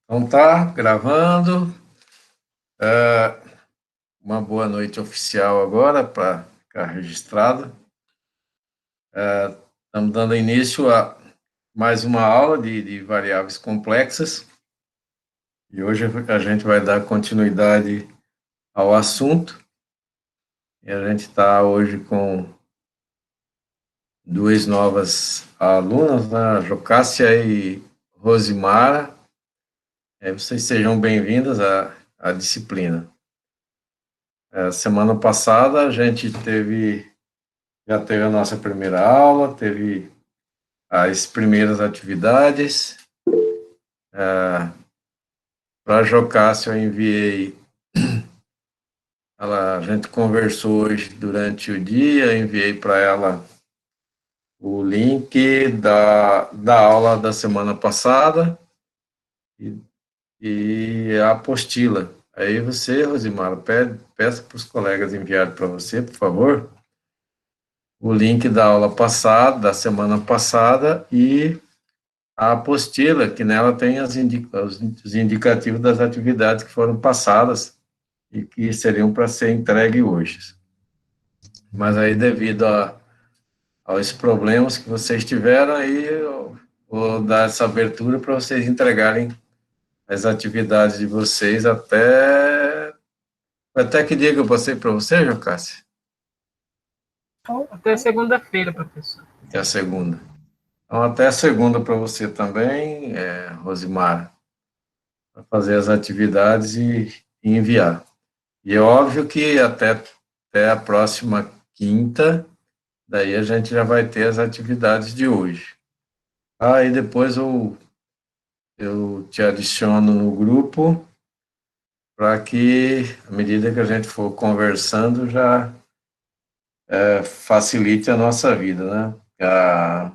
Então tá, gravando. Uma boa noite oficial agora para ficar registrado. Estamos dando início a mais uma aula de variáveis complexas e hoje a gente vai dar continuidade ao assunto. E a gente está hoje com duas novas alunas, né? Jocássia e Rosimara. Vocês sejam bem-vindas à disciplina. Semana passada a gente já teve a nossa primeira aula, teve as primeiras atividades. Para a Jocássia eu enviei, a gente conversou hoje durante o dia, enviei para ela o link da aula da semana passada e a apostila. Aí você, Rosimara, peça para os colegas enviarem para você, por favor, o link da aula passada, da semana passada, e a apostila, que nela tem os indicativos das atividades que foram passadas e que seriam para ser entregue hoje. Mas aí, devido aos problemas que vocês tiveram, aí eu vou dar essa abertura para vocês entregarem as atividades de vocês até que dia que eu passei para você, Jocássia? Até segunda-feira, professor. Até a segunda. Então, até a segunda para você também, Rosimara, para fazer as atividades e enviar. E é óbvio que até a próxima quinta, daí a gente já vai ter as atividades de hoje. Aí depois eu te adiciono no grupo para que, à medida que a gente for conversando, já facilite a nossa vida, né? A,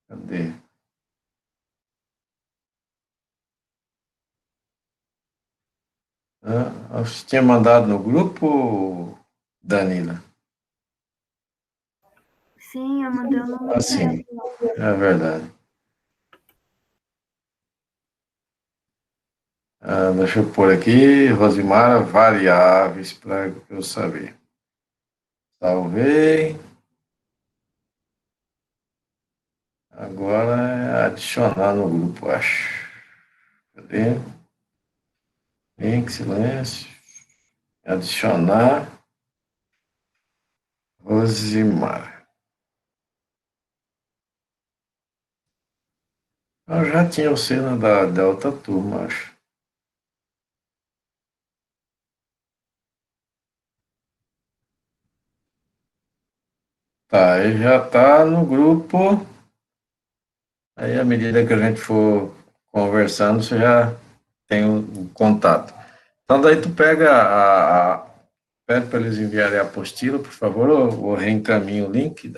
cadê? Você tinha mandado no grupo, Danila? Sim, eu mandei o nome. Sim, é verdade. Deixa eu pôr aqui, Rosimara, variáveis, para eu saber. Salvei. Agora é adicionar no grupo, acho. Cadê? Link, silêncio. Adicionar. Rosimara. Eu já tinha o sino da outra turma, acho. Tá, ele já está no grupo. Aí, à medida que a gente for conversando, você já tem o contato. Então, daí tu pede para eles enviarem a apostila, por favor, ou reencaminho o link,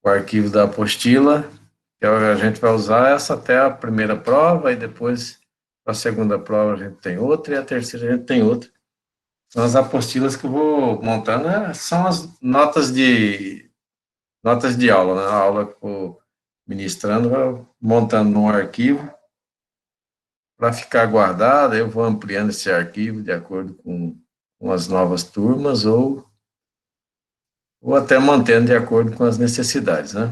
o arquivo da apostila, que a gente vai usar essa até a primeira prova, e depois, para a segunda prova, a gente tem outra, e a terceira a gente tem outra. São as apostilas que eu vou montando, são as notas de aula, né? A aula que eu vou ministrando, vou montando num arquivo para ficar guardado. Eu vou ampliando esse arquivo de acordo com as novas turmas ou até mantendo de acordo com as necessidades, né?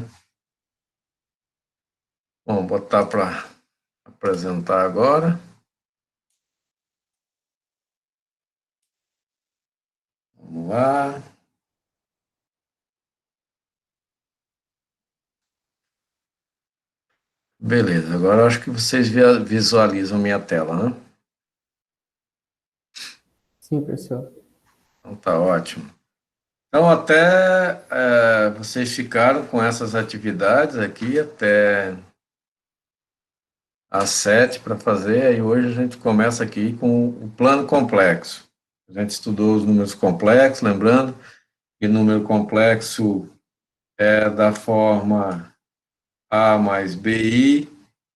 Bom, botar para apresentar agora. Vamos lá. Beleza, agora eu acho que vocês visualizam minha tela, né? Sim, professor. Então tá ótimo. Então, vocês ficaram com essas atividades aqui até às 7 para fazer, e hoje a gente começa aqui com o plano complexo. A gente estudou os números complexos, lembrando que número complexo é da forma A mais BI,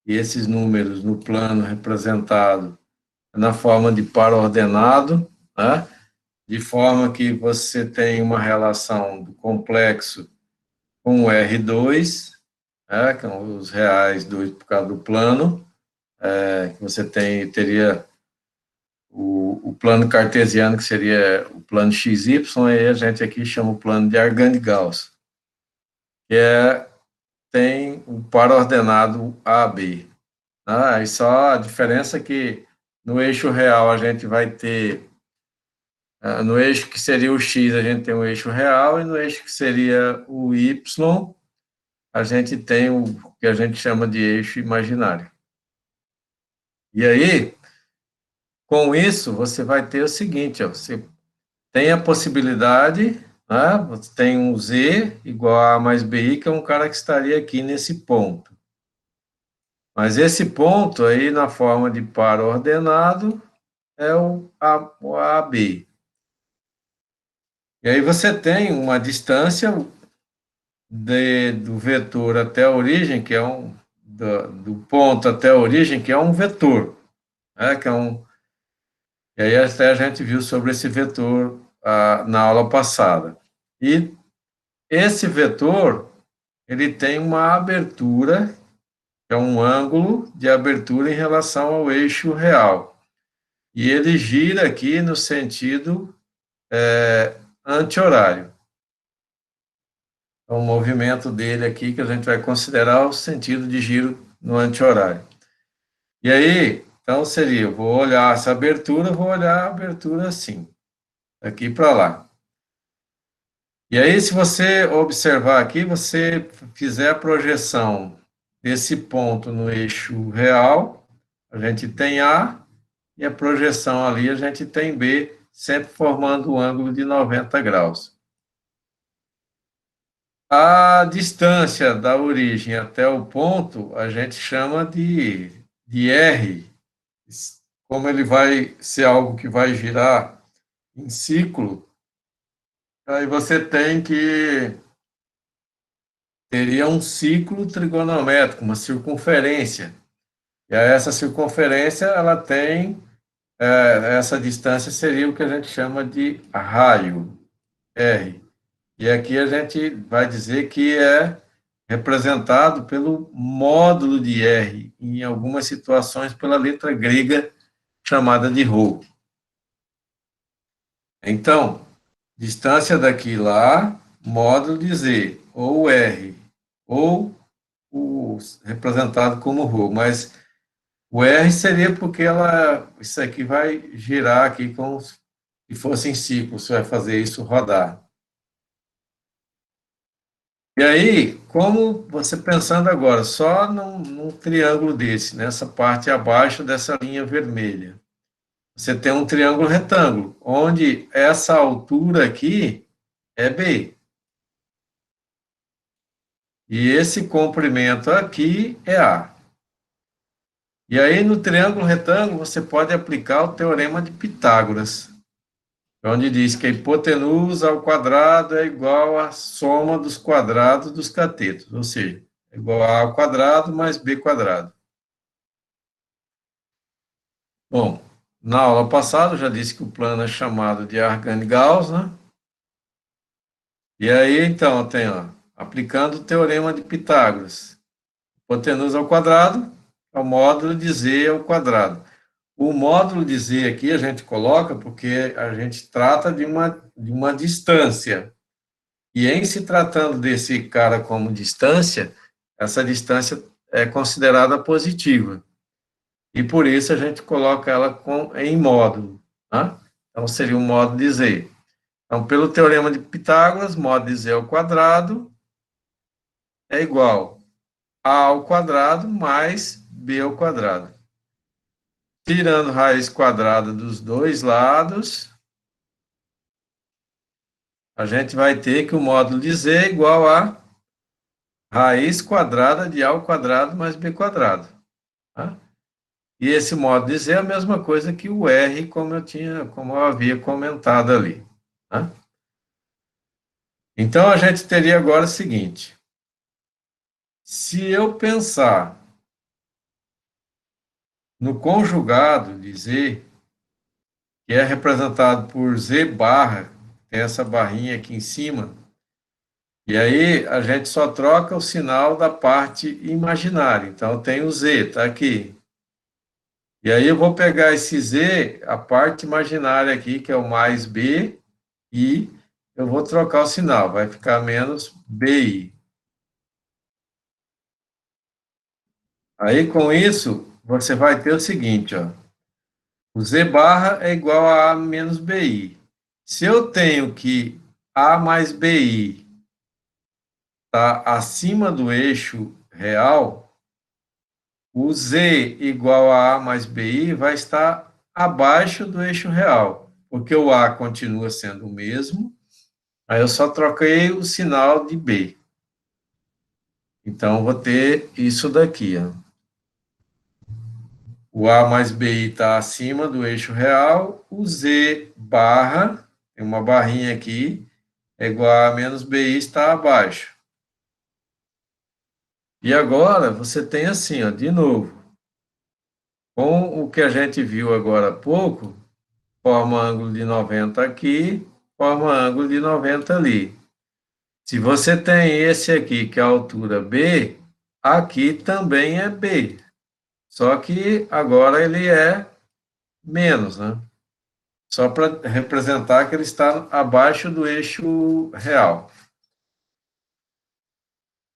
e esses números no plano representado na forma de par ordenado, né? De forma que você tem uma relação do complexo com o R2, que são os reais 2 por causa do plano, que você teria o plano cartesiano, que seria o plano XY, aí a gente aqui chama o plano de Argand-Gauss, que tem o par ordenado AB. Aí só a diferença é que no eixo real a gente vai ter, no eixo que seria o X, a gente tem o eixo real, e no eixo que seria o Y, a gente tem o que a gente chama de eixo imaginário. E aí, com isso, você vai ter o seguinte, ó, você tem a possibilidade, né, você tem um Z igual a mais BI, que é um cara que estaria aqui nesse ponto. Mas esse ponto aí, na forma de par ordenado, é o AB. E aí você tem uma distância do vetor até a origem, que é do ponto até a origem, que é um vetor, né, e aí até a gente viu sobre esse vetor na aula passada. E esse vetor, ele tem uma abertura, que é um ângulo de abertura em relação ao eixo real. E ele gira aqui no sentido anti-horário. Então, o movimento dele aqui, que a gente vai considerar o sentido de giro no anti-horário. E aí, então seria, eu vou olhar essa abertura, vou olhar a abertura assim, daqui para lá. E aí, se você observar aqui, você fizer a projeção desse ponto no eixo real, a gente tem A, e a projeção ali a gente tem B, sempre formando um ângulo de 90 graus. A distância da origem até o ponto, a gente chama de R, como ele vai ser algo que vai girar em ciclo, aí você teria um ciclo trigonométrico, uma circunferência. E aí essa circunferência, ela tem, essa distância seria o que a gente chama de raio, R. E aqui a gente vai dizer que é representado pelo módulo de R, em algumas situações pela letra grega chamada de ρ. Então, distância daqui lá, módulo de Z, ou R, ou representado como ρ, mas o R seria porque isso aqui vai girar aqui como se fosse em ciclo, você vai fazer isso rodar. E aí, como você pensando agora, só num triângulo desse, nessa parte abaixo dessa linha vermelha, você tem um triângulo retângulo, onde essa altura aqui é B. E esse comprimento aqui é A. E aí, no triângulo retângulo, você pode aplicar o teorema de Pitágoras, onde diz que a hipotenusa ao quadrado é igual à soma dos quadrados dos catetos, ou seja, é igual a A ao quadrado mais B quadrado. Bom, na aula passada eu já disse que o plano é chamado de Argand-Gauss, né? E aí, então, tem, ó, aplicando o teorema de Pitágoras, hipotenusa ao quadrado é o módulo de Z ao quadrado. O módulo de Z aqui a gente coloca porque a gente trata de uma distância. E em se tratando desse cara como distância, essa distância é considerada positiva. E por isso a gente coloca ela em módulo. Tá? Então seria um módulo de Z. Então, pelo teorema de Pitágoras, módulo de Z ao quadrado é igual a ao quadrado mais B ao quadrado. Tirando raiz quadrada dos dois lados, a gente vai ter que o módulo de Z é igual a raiz quadrada de A ao quadrado mais B quadrado. Tá? E esse módulo de Z é a mesma coisa que o R, como eu havia comentado ali. Tá? Então, a gente teria agora o seguinte. Se eu pensar no conjugado de Z, que é representado por Z barra, tem essa barrinha aqui em cima, E aí a gente só troca o sinal da parte imaginária. Então tem o Z, está aqui. E aí eu vou pegar esse Z, a parte imaginária aqui, que é o mais B, e eu vou trocar o sinal, vai ficar menos BI. Aí com isso, você vai ter o seguinte, ó. O Z barra é igual a menos BI. Se eu tenho que A mais BI está acima do eixo real, o Z igual a A mais BI vai estar abaixo do eixo real, porque o A continua sendo o mesmo, aí eu só troquei o sinal de B. Então, vou ter isso daqui, ó. O A mais BI está acima do eixo real, o Z barra, tem uma barrinha aqui, é igual a menos BI está abaixo. E agora, você tem assim, ó, de novo, com o que a gente viu agora há pouco, forma ângulo de 90 aqui, forma ângulo de 90 ali. Se você tem esse aqui, que é a altura B, aqui também é B. Só que agora ele é menos, né? Só para representar que ele está abaixo do eixo real.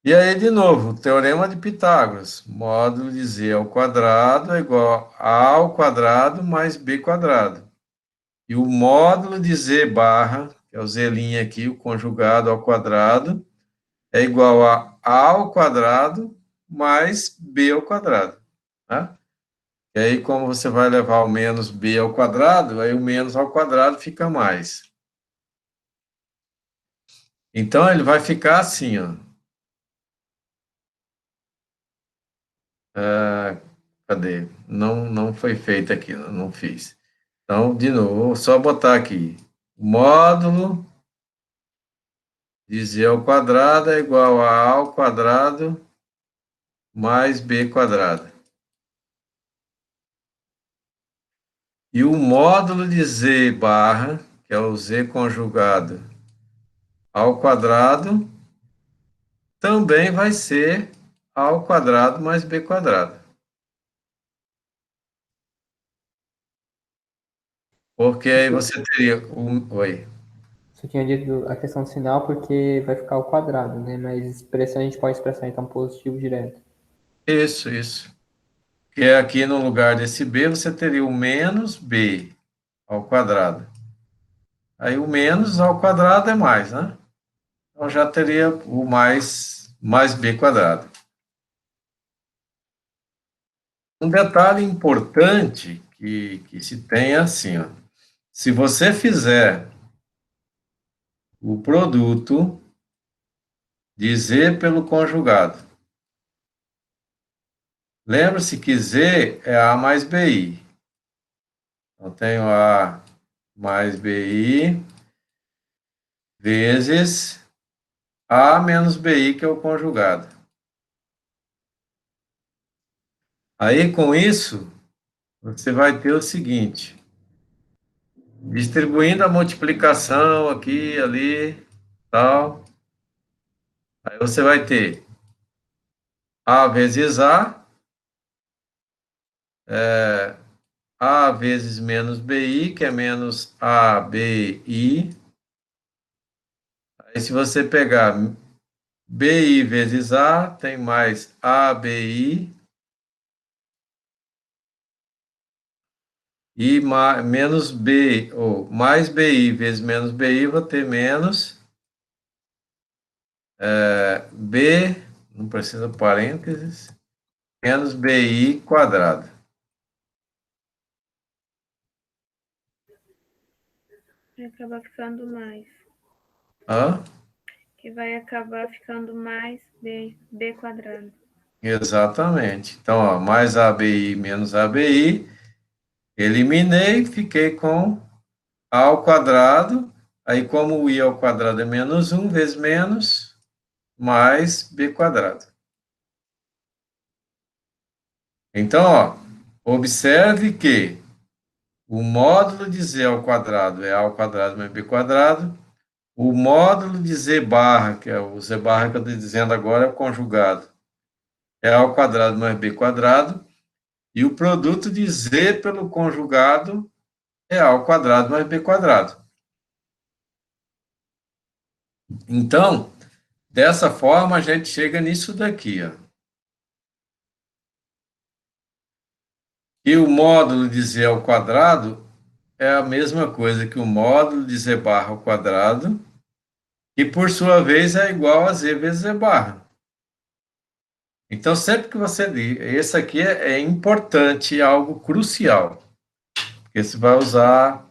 E aí, de novo, o teorema de Pitágoras. Módulo de z ao quadrado é igual a ao quadrado mais b quadrado. E o módulo de z barra, que é o z' aqui, o conjugado ao quadrado, é igual a ao quadrado mais b ao quadrado. Tá? E aí, como você vai levar o menos b ao quadrado, aí o menos ao quadrado fica mais. Então, ele vai ficar assim, ó. Cadê? Não foi feito aqui, não fiz. Então, de novo, vou só botar aqui. Módulo de z ao quadrado é igual a ao quadrado mais b quadrado. E o módulo de z barra, que é o z conjugado ao quadrado, também vai ser ao quadrado mais b quadrado. Porque aí você teria o... Oi. Você tinha dito a questão do sinal porque vai ficar ao quadrado, né? Mas expressão a gente pode expressar então positivo direto. Isso. Que é aqui no lugar desse b, você teria o menos b ao quadrado. Aí o menos ao quadrado é mais, né? Então já teria o mais b quadrado. Um detalhe importante que se tem é assim, ó. Se você fizer o produto de z pelo conjugado, lembre-se que z é a mais bi. Então, tenho a mais bi vezes a menos bi, que é o conjugado. Aí, com isso, você vai ter o seguinte: distribuindo a multiplicação aqui, ali, tal. Aí você vai ter A vezes A vezes menos BI, que é menos ABI. Aí se você pegar BI vezes A, tem mais ABI, e menos B, ou mais BI vezes menos BI, vou ter menos B, não precisa parênteses, menos BI quadrado. Vai acabar ficando mais. Hã? Que vai acabar ficando mais b quadrado. Exatamente. Então, ó, mais ABI menos ABI, eliminei, fiquei com A ao quadrado, aí como o I ao quadrado é menos 1 vezes menos, mais B quadrado. Então, ó, observe que o módulo de Z ao quadrado é A ao quadrado mais B quadrado, O módulo de Z barra, que é o Z barra que eu estou dizendo agora, é o conjugado, é A ao quadrado mais B quadrado, e o produto de Z pelo conjugado é A ao quadrado mais B quadrado. Então, dessa forma, a gente chega nisso daqui, ó. E o módulo de Z ao quadrado é a mesma coisa que o módulo de Z barra ao quadrado, que por sua vez é igual a Z vezes Z barra. Então, sempre que você diz, esse aqui é importante, é algo crucial, porque você vai usar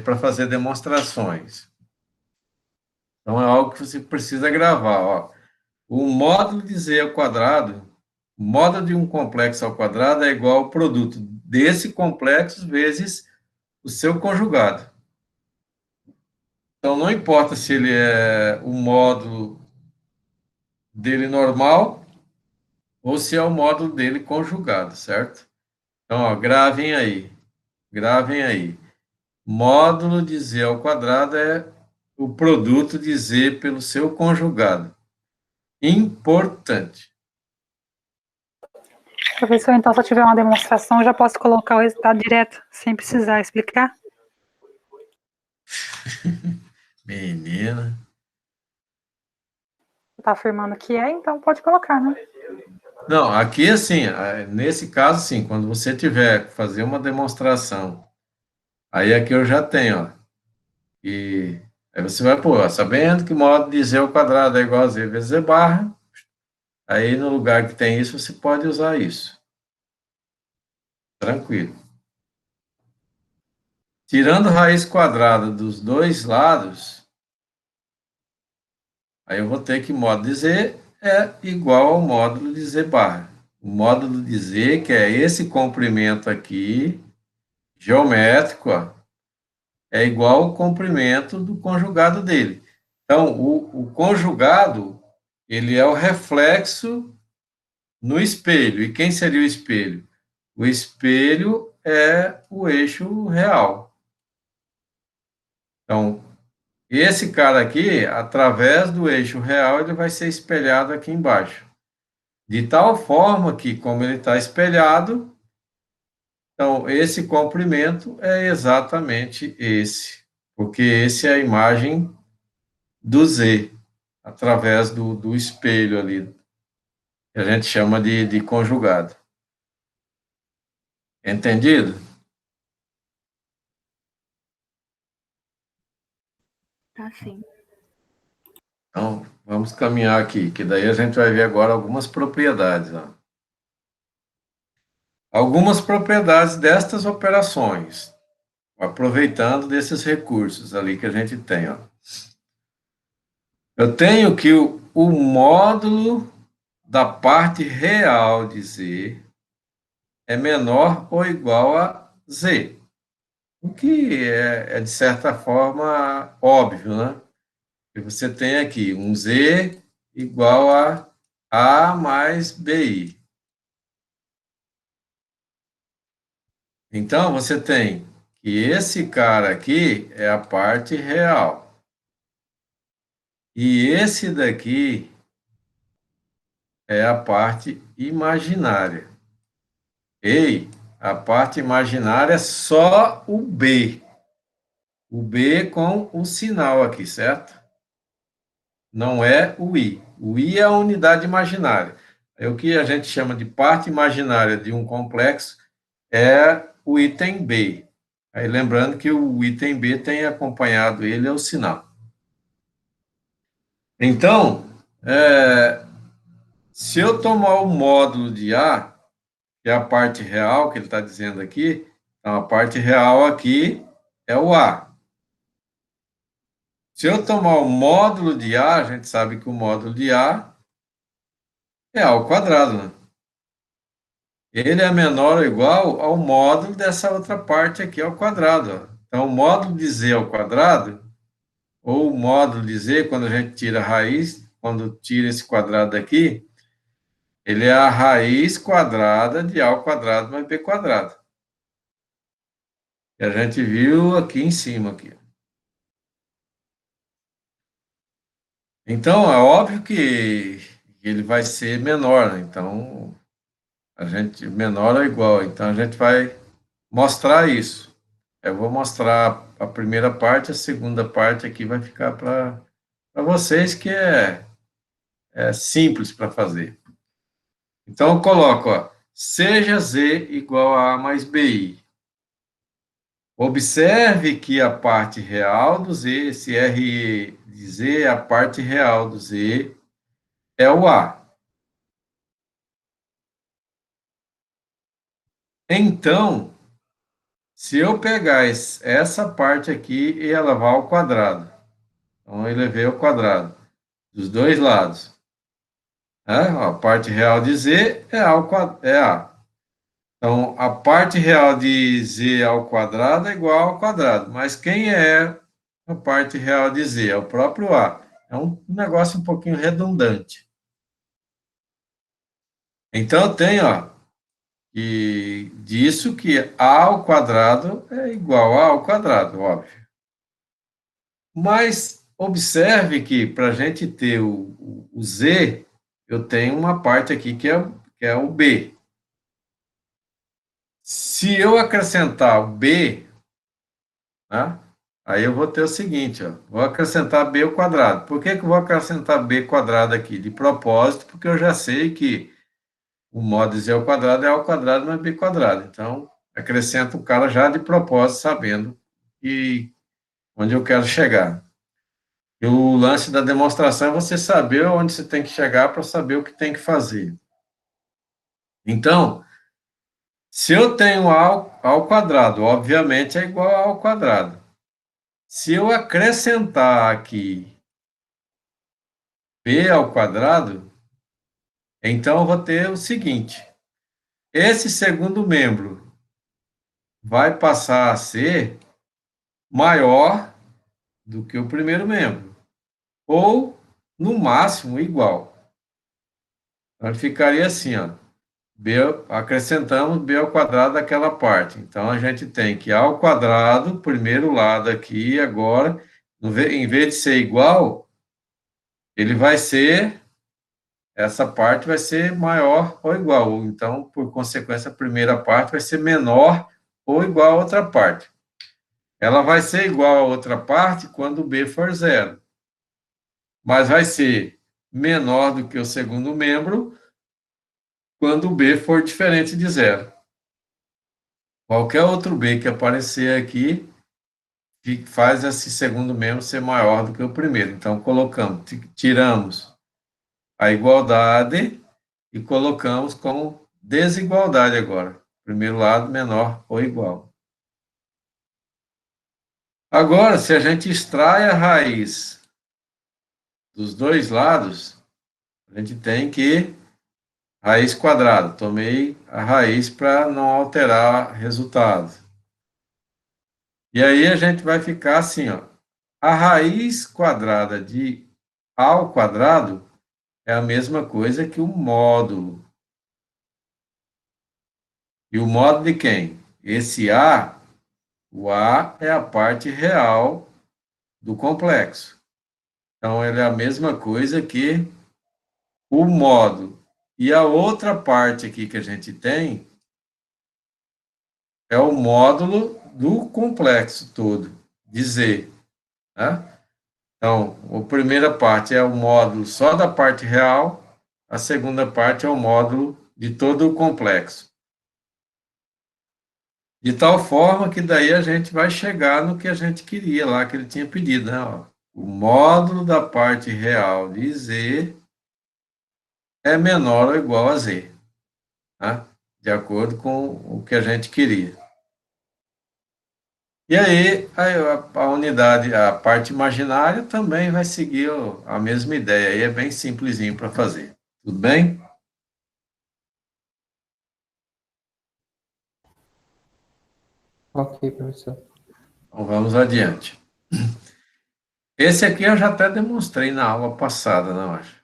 para fazer demonstrações. Então, é algo que você precisa gravar, ó. O módulo de Z ao quadrado, o módulo de um complexo ao quadrado é igual ao produto desse complexo vezes o seu conjugado. Então, não importa se ele é o módulo dele normal ou se é o módulo dele conjugado, certo? Então, ó, gravem aí. Módulo de Z ao quadrado é o produto de Z pelo seu conjugado. Importante. Professor, então, se eu tiver uma demonstração, eu já posso colocar o resultado direto, sem precisar explicar? Menina. Está afirmando que é, então pode colocar, né? Não, aqui assim, nesse caso, sim, quando você tiver que fazer uma demonstração, aí aqui eu já tenho, ó, e aí você vai pôr, ó, sabendo que módulo de Z ao quadrado é igual a Z vezes Z barra, aí no lugar que tem isso, você pode usar isso. Tranquilo. Tirando raiz quadrada dos dois lados, aí eu vou ter que módulo de Z é igual ao módulo de Z barra. O módulo de Z, que é esse comprimento aqui, geométrico, ó, é igual ao comprimento do conjugado dele. Então, o conjugado, ele é o reflexo no espelho. E quem seria o espelho? O espelho é o eixo real. Então, esse cara aqui, através do eixo real, ele vai ser espelhado aqui embaixo. De tal forma que, como ele está espelhado, então, esse comprimento é exatamente esse, porque esse é a imagem do Z, através do espelho ali, que a gente chama de conjugado. Entendido? Tá sim. Então, vamos caminhar aqui, que daí a gente vai ver agora algumas propriedades. Ó. Algumas propriedades destas operações, aproveitando desses recursos ali que a gente tem. Ó. Eu tenho que o módulo da parte real de Z é menor ou igual a Z. O que é, de certa forma, óbvio, né? E você tem aqui um Z igual a mais BI. Então, você tem que esse cara aqui é a parte real. E esse daqui é a parte imaginária. Ei, a parte imaginária é só o B. O B com o sinal aqui, certo? Não é o I. O I é a unidade imaginária. É o que a gente chama de parte imaginária de um complexo é o item B. Aí lembrando que o item B tem acompanhado ele é o sinal. Então, se eu tomar o módulo de A, que é a parte real que ele está dizendo aqui, então a parte real aqui é o A. Se eu tomar o módulo de A, a gente sabe que o módulo de A é A ao quadrado, né? Ele é menor ou igual ao módulo dessa outra parte aqui ao quadrado. Ó. Então, o módulo de Z ao quadrado, ou o módulo de Z, quando a gente tira a raiz, quando tira esse quadrado daqui, ele é a raiz quadrada de A ao quadrado mais B quadrado. Que a gente viu aqui em cima. Aqui. Então, é óbvio que ele vai ser menor, né? Então, menor ou igual. Então, a gente vai mostrar isso. Eu vou mostrar a primeira parte, a segunda parte aqui vai ficar para vocês, que é simples para fazer. Então, eu coloco, ó, seja Z igual a mais BI. Observe que a parte real do Z, esse RE de Z, a parte real do Z é o A. Então, se eu pegar essa parte aqui e elevar ao quadrado, então eu elevei ao quadrado, dos dois lados, né? A parte real de Z é é A. Então, a parte real de Z ao quadrado é igual ao quadrado, mas quem é a parte real de Z? É o próprio A. É um negócio um pouquinho redundante. Então, eu tenho, ó, disso que A ao quadrado é igual a ao quadrado, óbvio. Mas observe que para a gente ter o Z, eu tenho uma parte aqui que é o B. Se eu acrescentar o B, né, aí eu vou ter o seguinte, ó, vou acrescentar B ao quadrado. Por que que eu vou acrescentar B quadrado aqui? De propósito, porque eu já sei que o mod de Z ao quadrado mais B quadrado. Então, acrescento o cara já de propósito, sabendo que onde eu quero chegar. E o lance da demonstração é você saber onde você tem que chegar para saber o que tem que fazer. Então, se eu tenho A ao quadrado, obviamente é igual a A ao quadrado. Se eu acrescentar aqui B ao quadrado, então eu vou ter o seguinte: esse segundo membro vai passar a ser maior do que o primeiro membro, ou no máximo igual. Então, ele ficaria assim, ó. B, acrescentamos B ao quadrado daquela parte. Então, a gente tem que A ao quadrado, primeiro lado aqui, agora, em vez de ser igual, ele vai ser, essa parte vai ser maior ou igual. Então, por consequência, a primeira parte vai ser menor ou igual a outra parte. Ela vai ser igual a outra parte quando B for zero. Mas vai ser menor do que o segundo membro quando B for diferente de zero. Qualquer outro B que aparecer aqui faz esse segundo membro ser maior do que o primeiro. Então, tiramos a igualdade e colocamos como desigualdade agora. Primeiro lado menor ou igual. Agora, se a gente extrai a raiz dos dois lados, a gente tem que raiz quadrada. Tomei a raiz para não alterar resultado. E aí a gente vai ficar assim, ó. A raiz quadrada de A ao quadrado é a mesma coisa que o módulo. E o módulo de quem? Esse A, o A é a parte real do complexo. Então, ele é a mesma coisa que o módulo. E a outra parte aqui que a gente tem é o módulo do complexo todo, de Z. Né? Então, a primeira parte é o módulo só da parte real, a segunda parte é o módulo de todo o complexo. De tal forma que daí a gente vai chegar no que a gente queria lá, que ele tinha pedido, né? Ó, o módulo da parte real de Z é menor ou igual a Z, né? De acordo com o que a gente queria. E aí, a unidade, a parte imaginária também vai seguir a mesma ideia, aí é bem simplesinho para fazer. Tudo bem? Ok, professor. Então vamos adiante. Esse aqui eu já até demonstrei na aula passada, não acho?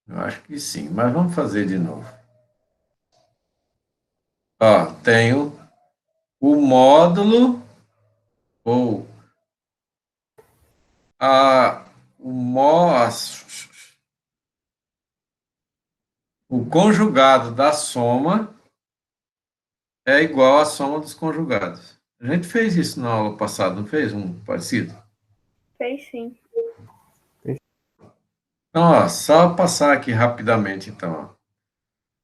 Eu acho que sim, mas vamos fazer de novo. Ó, tenho o módulo ou a, o, mo, o conjugado da soma é igual à soma dos conjugados. A gente fez isso na aula passada, não fez um parecido? Fez sim. Então, ó, só passar aqui rapidamente, então, ó.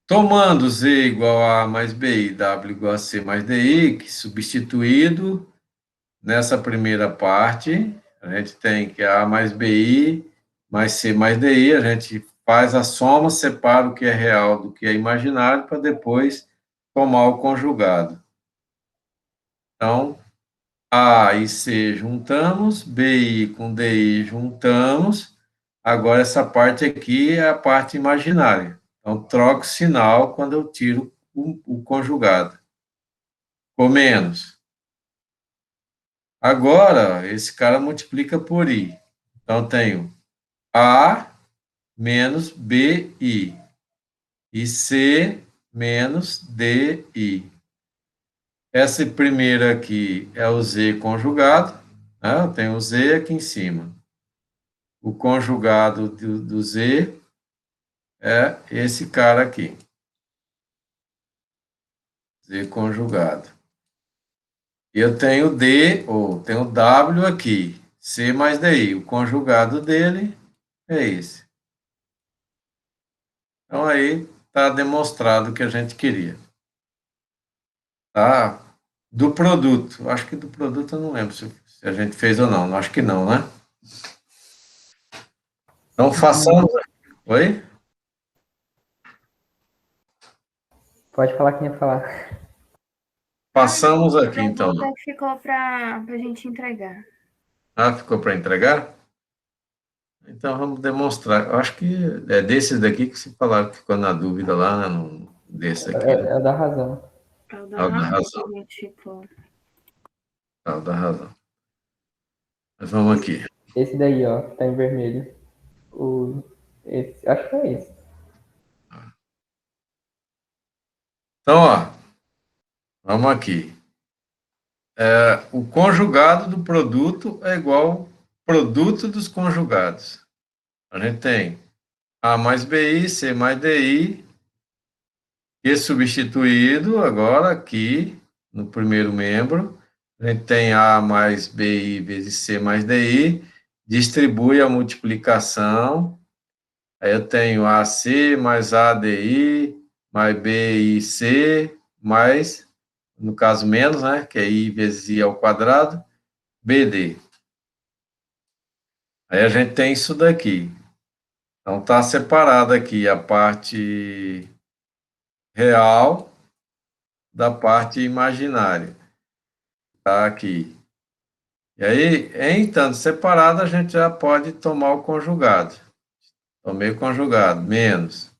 Tomando Z igual a A mais BI, W igual a C mais DI, que substituído nessa primeira parte, a gente tem que A mais BI mais C mais DI, a gente faz a soma, separa o que é real do que é imaginário, para depois tomar o conjugado. Então, A e C juntamos, BI com DI juntamos, agora essa parte aqui é a parte imaginária. Então, troco o sinal quando eu tiro o conjugado. Ficou menos. Agora, esse cara multiplica por I. Então, eu tenho A menos BI e C menos DI. Essa primeira aqui é o Z conjugado, né? Eu tenho o Z aqui em cima. O conjugado do Z é esse cara aqui. Z conjugado. E eu tenho D, ou tenho W aqui. C mais DI. O conjugado dele é esse. Então, aí está demonstrado o que a gente queria. Tá? Do produto. Acho que do produto eu não lembro se a gente fez ou não. Acho que não, né? Então, façamos... Oi? Pode falar quem ia falar. Passamos aqui, então. Pergunta que ficou para a gente entregar. Ah, ficou para entregar? Então, vamos demonstrar. Eu acho que é desses daqui que se falaram que ficou na dúvida lá, né? Desse aqui. É o da razão. É o É o da razão. que a gente ficou. É o da razão. Mas vamos aqui. Esse daí, ó, que tá em vermelho. Acho que é esse. Então, ó, vamos aqui. O conjugado do produto é igual ao produto dos conjugados. A gente tem A mais BI, C mais DI, e substituído agora aqui no primeiro membro. A gente tem A mais BI vezes C mais DI, distribui a multiplicação. Aí eu tenho AC mais ADI, mais BIC, mais, no caso menos, né, que é I vezes I ao quadrado, BD. Aí a gente tem isso daqui. Então está separado aqui a parte real da parte imaginária. Está aqui. E aí, em tanto separado, a gente já pode tomar o conjugado. Tomei o conjugado, menos.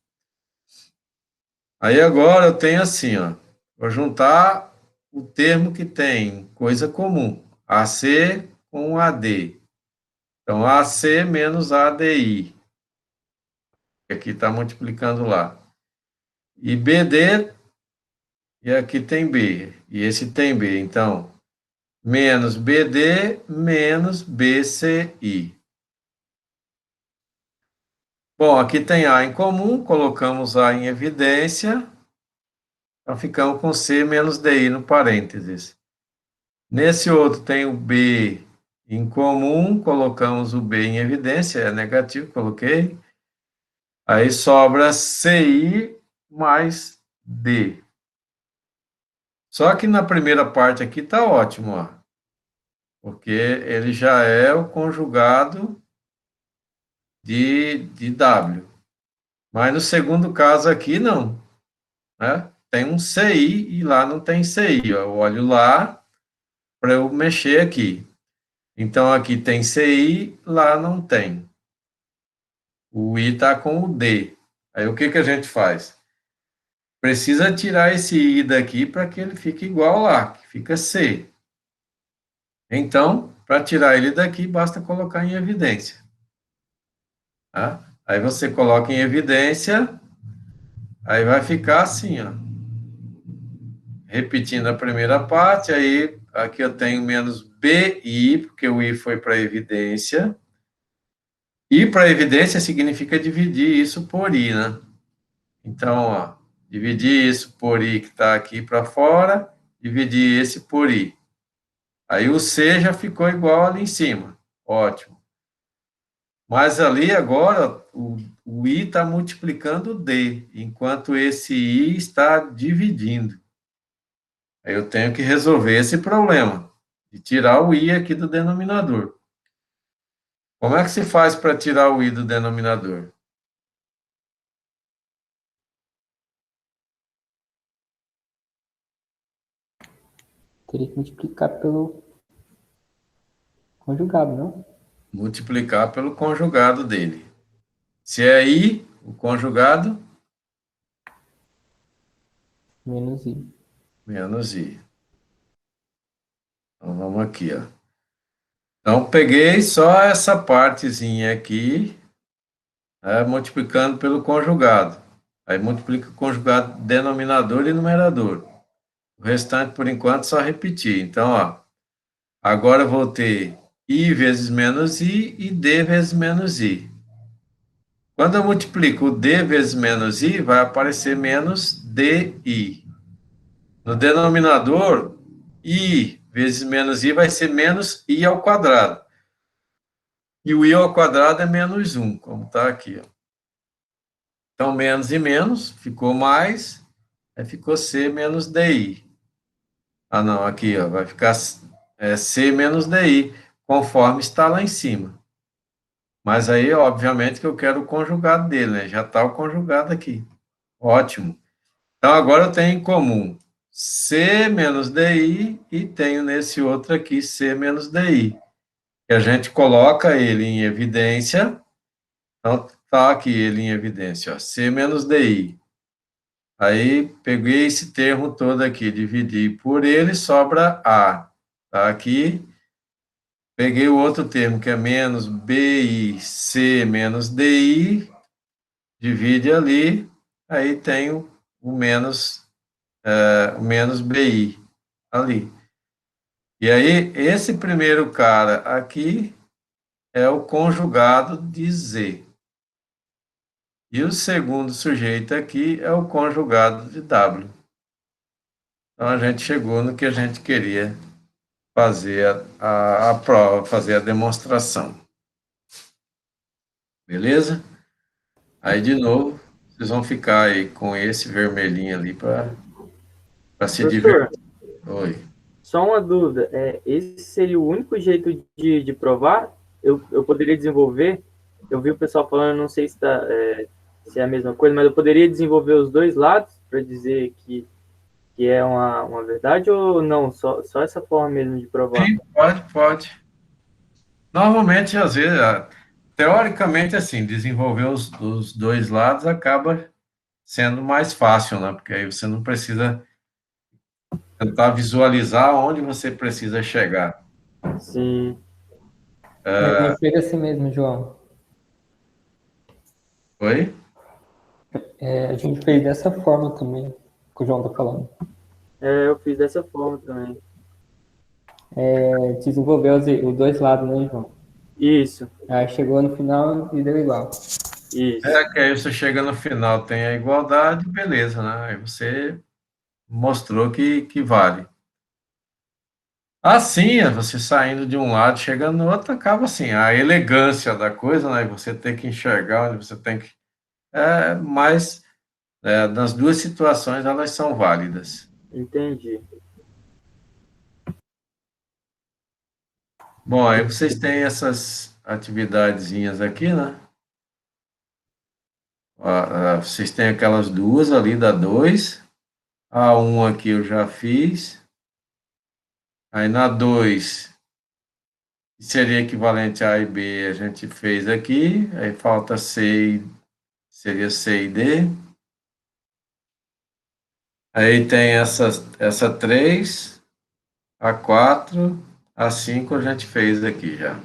Aí agora eu tenho assim, ó, vou juntar o termo que tem coisa comum, AC com AD. Então, AC menos ADI. Aqui está multiplicando lá. E BD, e aqui tem B, e esse tem B. Então, menos BD menos BCI. Bom, aqui tem A em comum, colocamos A em evidência, então ficamos com C menos DI no parênteses. Nesse outro tem o B em comum, colocamos o B em evidência, é negativo, coloquei. Aí sobra CI mais D. Só que na primeira parte aqui está ótimo, ó, porque ele já é o conjugado de W. Mas no segundo caso aqui, não. Né? Tem um CI e lá não tem CI. Ó. Eu olho lá para eu mexer aqui. Então, aqui tem CI, lá não tem. O I está com o D. Aí, o que a gente faz? Precisa tirar esse I daqui para que ele fique igual lá, que fica C. Então, para tirar ele daqui, basta colocar em evidência. Tá? Aí você coloca em evidência, aí vai ficar assim, ó. Repetindo a primeira parte, aí aqui eu tenho menos BI, porque o I foi para evidência, I para evidência significa dividir isso por I, né? Então, ó, dividir isso por I que está aqui para fora, dividir esse por I. Aí o C já ficou igual ali em cima. Ótimo. Mas ali agora, o I está multiplicando o D, enquanto esse I está dividindo. Aí eu tenho que resolver esse problema, de tirar o I aqui do denominador. Como é que se faz para tirar o I do denominador? Teria que multiplicar pelo conjugado, não? Multiplicar pelo conjugado dele. Se é I, o conjugado, Menos I. menos I. Então, vamos aqui, ó. Então, peguei só essa partezinha aqui, multiplicando pelo conjugado. Aí multiplica o conjugado denominador e numerador. O restante, por enquanto, só repetir. Então, ó, agora eu vou ter I vezes menos I e D vezes menos I. Quando eu multiplico o D vezes menos I, vai aparecer menos DI. No denominador, I vezes menos I vai ser menos I ao quadrado. E o I ao quadrado é menos 1, como está aqui. Ó. Então, menos e menos, ficou mais, aí ficou C menos DI. Ah, não, aqui ó, vai ficar C menos DI, conforme está lá em cima. Mas aí, obviamente, que eu quero o conjugado dele, né? Já está o conjugado aqui. Ótimo. Então, agora eu tenho em comum C menos DI e tenho nesse outro aqui C menos DI. E a gente coloca ele em evidência. Então, está aqui ele em evidência, ó, C menos DI. Aí, peguei esse termo todo aqui, dividi por ele, sobra A. Tá aqui. Peguei o outro termo, que é menos BIC menos DI, divide ali, aí tenho o menos BI ali. E aí, esse primeiro cara aqui é o conjugado de Z. E o segundo sujeito aqui é o conjugado de W. Então, a gente chegou no que a gente queria fazer a prova, fazer a demonstração. Beleza? Aí, de novo, vocês vão ficar aí com esse vermelhinho ali para se Professor, divertir. Oi. só uma dúvida. Esse seria o único jeito de provar? Eu poderia desenvolver? Eu vi o pessoal falando, não sei se é a mesma coisa, mas eu poderia desenvolver os dois lados para dizer que é uma verdade ou não? Só essa forma mesmo de provar? Sim, pode. Normalmente, às vezes, teoricamente, assim, desenvolver os dois lados acaba sendo mais fácil, né? Porque aí você não precisa tentar visualizar onde você precisa chegar. Sim. Mas a gente fez assim mesmo, João. Oi? A gente fez dessa forma também, que o João tá falando. Eu fiz dessa forma também. Desenvolveu os dois lados, né, João? Isso, Aí chegou no final e deu igual. isso. Que aí você chega no final, tem a igualdade, beleza, né? Aí você mostrou que vale. Assim, você saindo de um lado, chegando no outro, acaba assim, a elegância da coisa, né? Você tem que enxergar onde você tem que... mas nas duas situações elas são válidas. Entendi. Bom, aí vocês têm essas atividadezinhas aqui, né? Vocês têm aquelas duas ali da 2. A 1 aqui eu já fiz. Aí na 2, seria equivalente a A e B, a gente fez aqui. Aí falta C, seria C e D. Aí tem essa 3, a 4, a 5 a gente fez aqui já.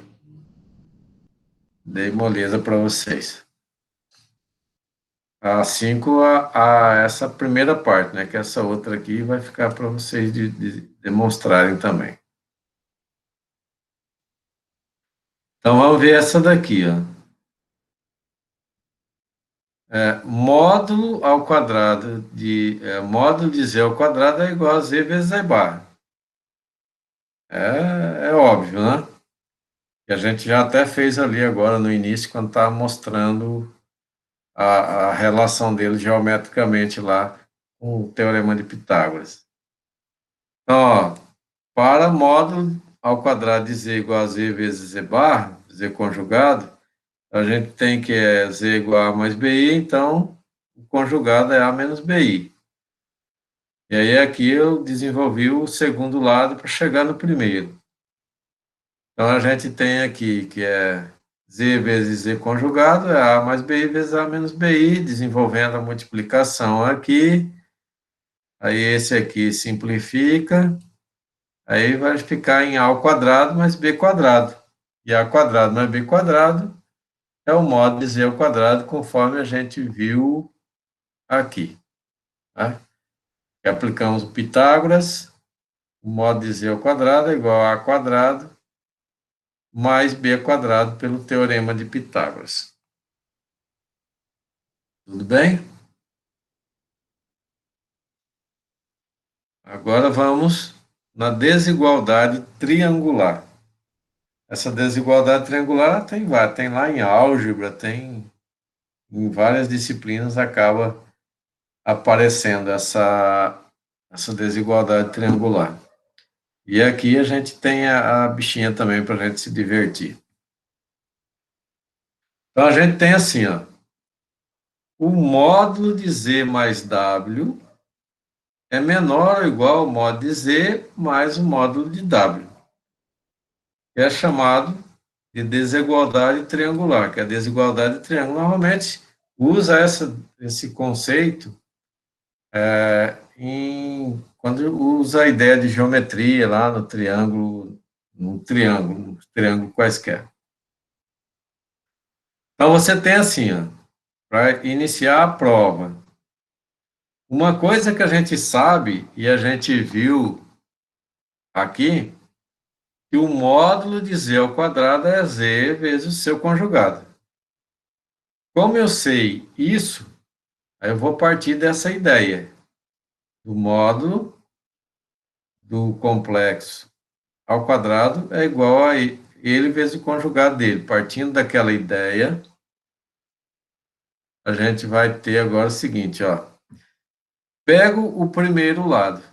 Dei moleza para vocês. A 5, essa primeira parte, né? Que essa outra aqui vai ficar para vocês de demonstrarem também. Então, vamos ver essa daqui, ó. módulo ao quadrado módulo de z ao quadrado é igual a z vezes z barra. É óbvio, né? E a gente já até fez ali agora no início, quando estava mostrando a relação dele geometricamente lá com o Teorema de Pitágoras. Então, ó, para módulo ao quadrado de z igual a z vezes z barra, z conjugado, a gente tem que z igual a mais bi, então o conjugado é a menos bi. E aí aqui eu desenvolvi o segundo lado para chegar no primeiro. Então a gente tem aqui que é z vezes z conjugado, é a mais bi vezes a menos bi, desenvolvendo a multiplicação aqui. Aí esse aqui simplifica, aí vai ficar em a ao quadrado mais b quadrado. E a quadrado mais b quadrado é o modo de z ao quadrado, conforme a gente viu aqui. Tá? E aplicamos o Pitágoras, o modo de z ao quadrado é igual a quadrado mais b quadrado pelo Teorema de Pitágoras. Tudo bem? Agora vamos na desigualdade triangular. Essa desigualdade triangular tem lá em álgebra, tem em várias disciplinas acaba aparecendo essa desigualdade triangular. E aqui a gente tem a bichinha também para a gente se divertir. Então a gente tem assim, ó, o módulo de z mais w é menor ou igual ao módulo de z mais o módulo de w. Que é chamado de desigualdade triangular, que a desigualdade triangular normalmente usa esse conceito quando usa a ideia de geometria lá no triângulo quaisquer. Então você tem assim, para iniciar a prova, uma coisa que a gente sabe e a gente viu aqui, que o módulo de z ao quadrado é z vezes o seu conjugado. Como eu sei isso, aí eu vou partir dessa ideia do módulo do complexo ao quadrado é igual a ele vezes o conjugado dele. Partindo daquela ideia, a gente vai ter agora o seguinte, ó. Pego o primeiro lado.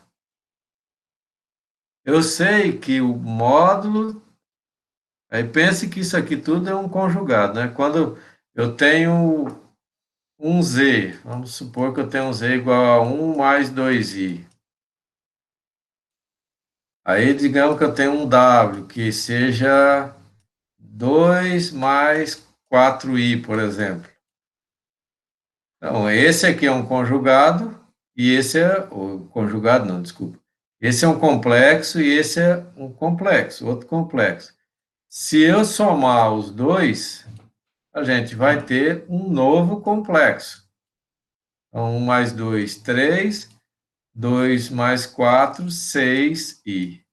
Eu sei que o módulo... Aí pense que isso aqui tudo é um conjugado, né? Quando eu tenho um z, vamos supor que eu tenho um z igual a 1 mais 2i. Aí, digamos que eu tenho um w, que seja 2 mais 4i, por exemplo. Então, esse aqui é um conjugado, e esse é... o conjugado não, desculpa. Esse é um complexo, e esse é um complexo, outro complexo. Se eu somar os dois, a gente vai ter um novo complexo. Então, 1 mais 2, 3, 2 mais 4, 6i.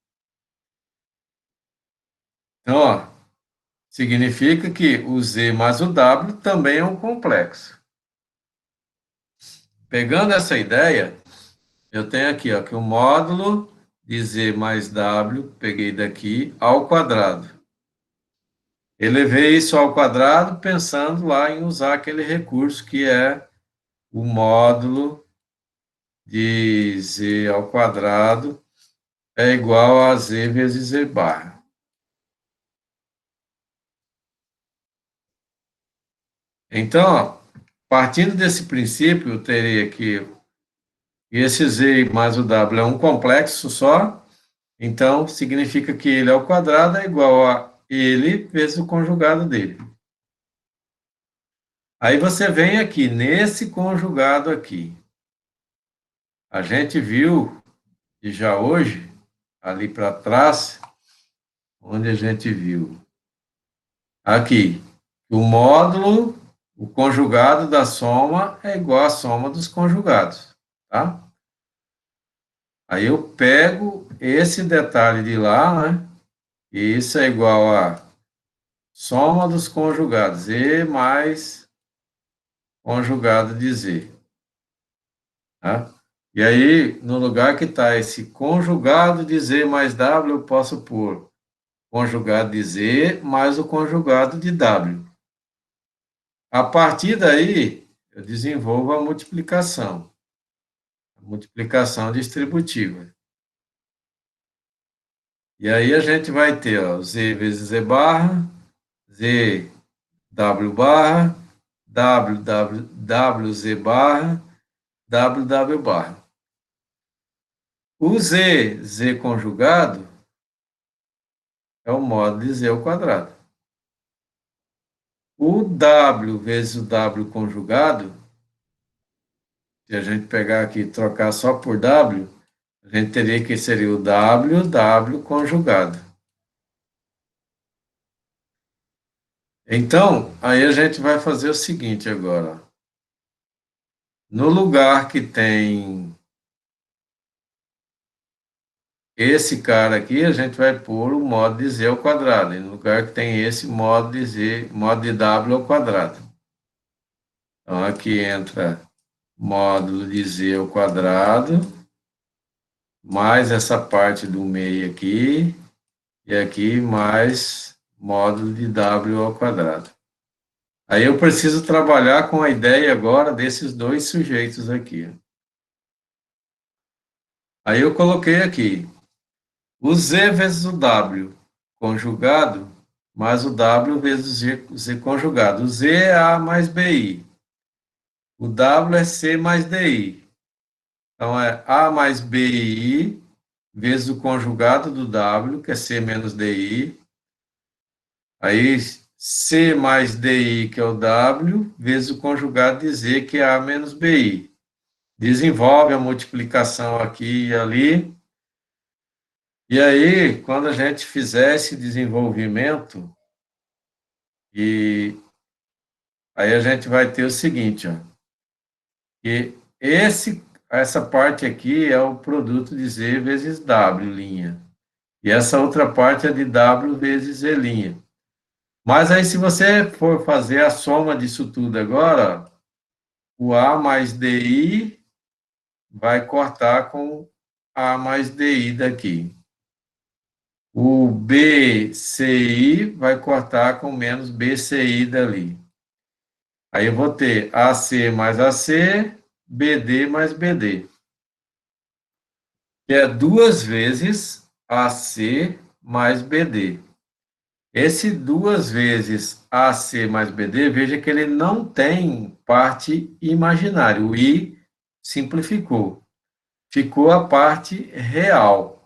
Então, ó, significa que o z mais o w também é um complexo. Pegando essa ideia, eu tenho aqui, ó, que o módulo de z mais w, peguei daqui, ao quadrado. Elevei isso ao quadrado pensando lá em usar aquele recurso que é o módulo de z ao quadrado é igual a z vezes z barra. Então, ó, partindo desse princípio, eu teria que esse z mais o w é um complexo só, então significa que ele ao quadrado é igual a ele vezes o conjugado dele. Aí você vem aqui, nesse conjugado aqui. A gente viu, e já hoje, ali para trás, onde a gente viu, aqui, o módulo, o conjugado da soma é igual à soma dos conjugados, tá? Aí eu pego esse detalhe de lá, né? E isso é igual a soma dos conjugados, e mais conjugado de Z. Tá? E aí, no lugar que está esse conjugado de Z mais W, eu posso pôr conjugado de Z mais o conjugado de W. A partir daí, eu desenvolvo a multiplicação distributiva. E aí a gente vai ter ó, Z vezes Z barra, Z W barra, W Z barra, W barra. O Z conjugado, é o módulo de Z ao quadrado. O W vezes o W conjugado, se a gente pegar aqui e trocar só por W, a gente teria que seria o W conjugado. Então, aí a gente vai fazer o seguinte agora. No lugar que tem esse cara aqui, a gente vai pôr o modo de Z ao quadrado. E no lugar que tem esse modo de Z, modo de W ao quadrado. Então, aqui entra módulo de Z ao quadrado, mais essa parte do meio aqui, e aqui mais módulo de W ao quadrado. Aí eu preciso trabalhar com a ideia agora desses dois sujeitos aqui. Aí eu coloquei aqui o Z vezes o W conjugado, mais o W vezes o Z conjugado. O Z é A mais BI. O W é C mais DI. Então, é A mais BI vezes o conjugado do W, que é C menos DI. Aí, C mais DI, que é o W, vezes o conjugado de Z, que é A menos BI. Desenvolve a multiplicação aqui e ali. E aí, quando a gente fizer esse desenvolvimento, aí a gente vai ter o seguinte, ó, que essa parte aqui é o produto de Z vezes W'. E essa outra parte é de W vezes Z'. Mas aí, se você for fazer a soma disso tudo agora, o A mais DI vai cortar com A mais DI daqui. O BCI vai cortar com menos BCI dali. Aí eu vou ter AC mais AC, BD mais BD. Que é 2 vezes AC mais BD. Esse 2 vezes AC mais BD, veja que ele não tem parte imaginária. O I simplificou. Ficou a parte real.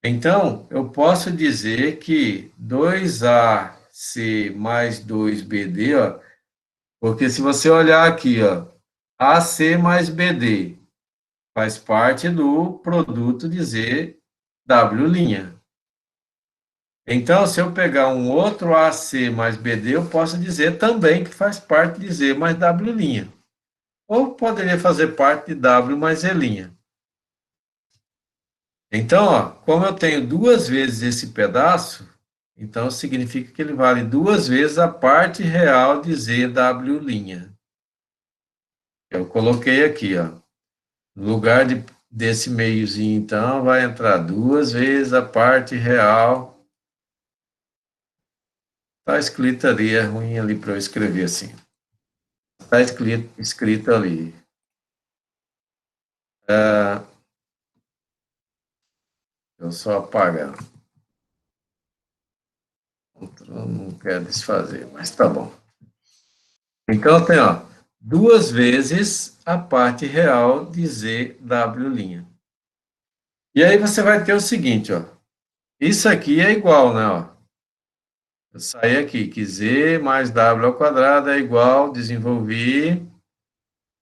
Então, eu posso dizer que 2AC mais 2BD, ó, porque se você olhar aqui, ó, AC mais BD faz parte do produto de ZW'. Então, se eu pegar um outro AC mais BD, eu posso dizer também que faz parte de Z mais W'. Ou poderia fazer parte de W mais Z'. Então, ó, como eu tenho 2 vezes esse pedaço, então significa que ele vale 2 vezes a parte real de ZW'. Eu coloquei aqui, ó. No lugar desse meiozinho, então, vai entrar 2 vezes a parte real. Está escrito ali, é ruim ali para eu escrever assim. Está escrito ali. Eu só apagar. Não quero desfazer, mas tá bom. Então, tem, ó, 2 vezes a parte real de ZW'. E aí você vai ter o seguinte, ó. Isso aqui é igual, né, ó. Eu saí aqui, que Z mais W ao quadrado é igual, desenvolvi,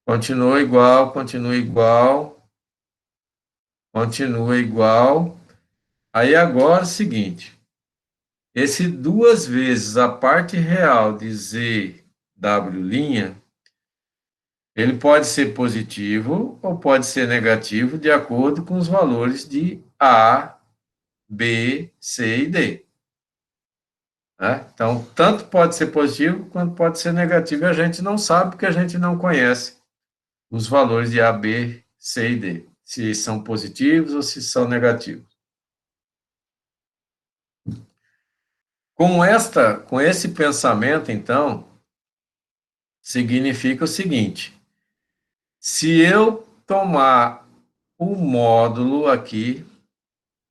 continua igual, continua igual, continua igual. Aí agora é o seguinte, esse 2 vezes a parte real de ZW', ele pode ser positivo ou pode ser negativo de acordo com os valores de A, B, C e D. né? Então, tanto pode ser positivo quanto pode ser negativo, e a gente não sabe porque a gente não conhece os valores de A, B, C e D, se são positivos ou se são negativos. Com esse pensamento, então, significa o seguinte: se eu tomar o módulo aqui,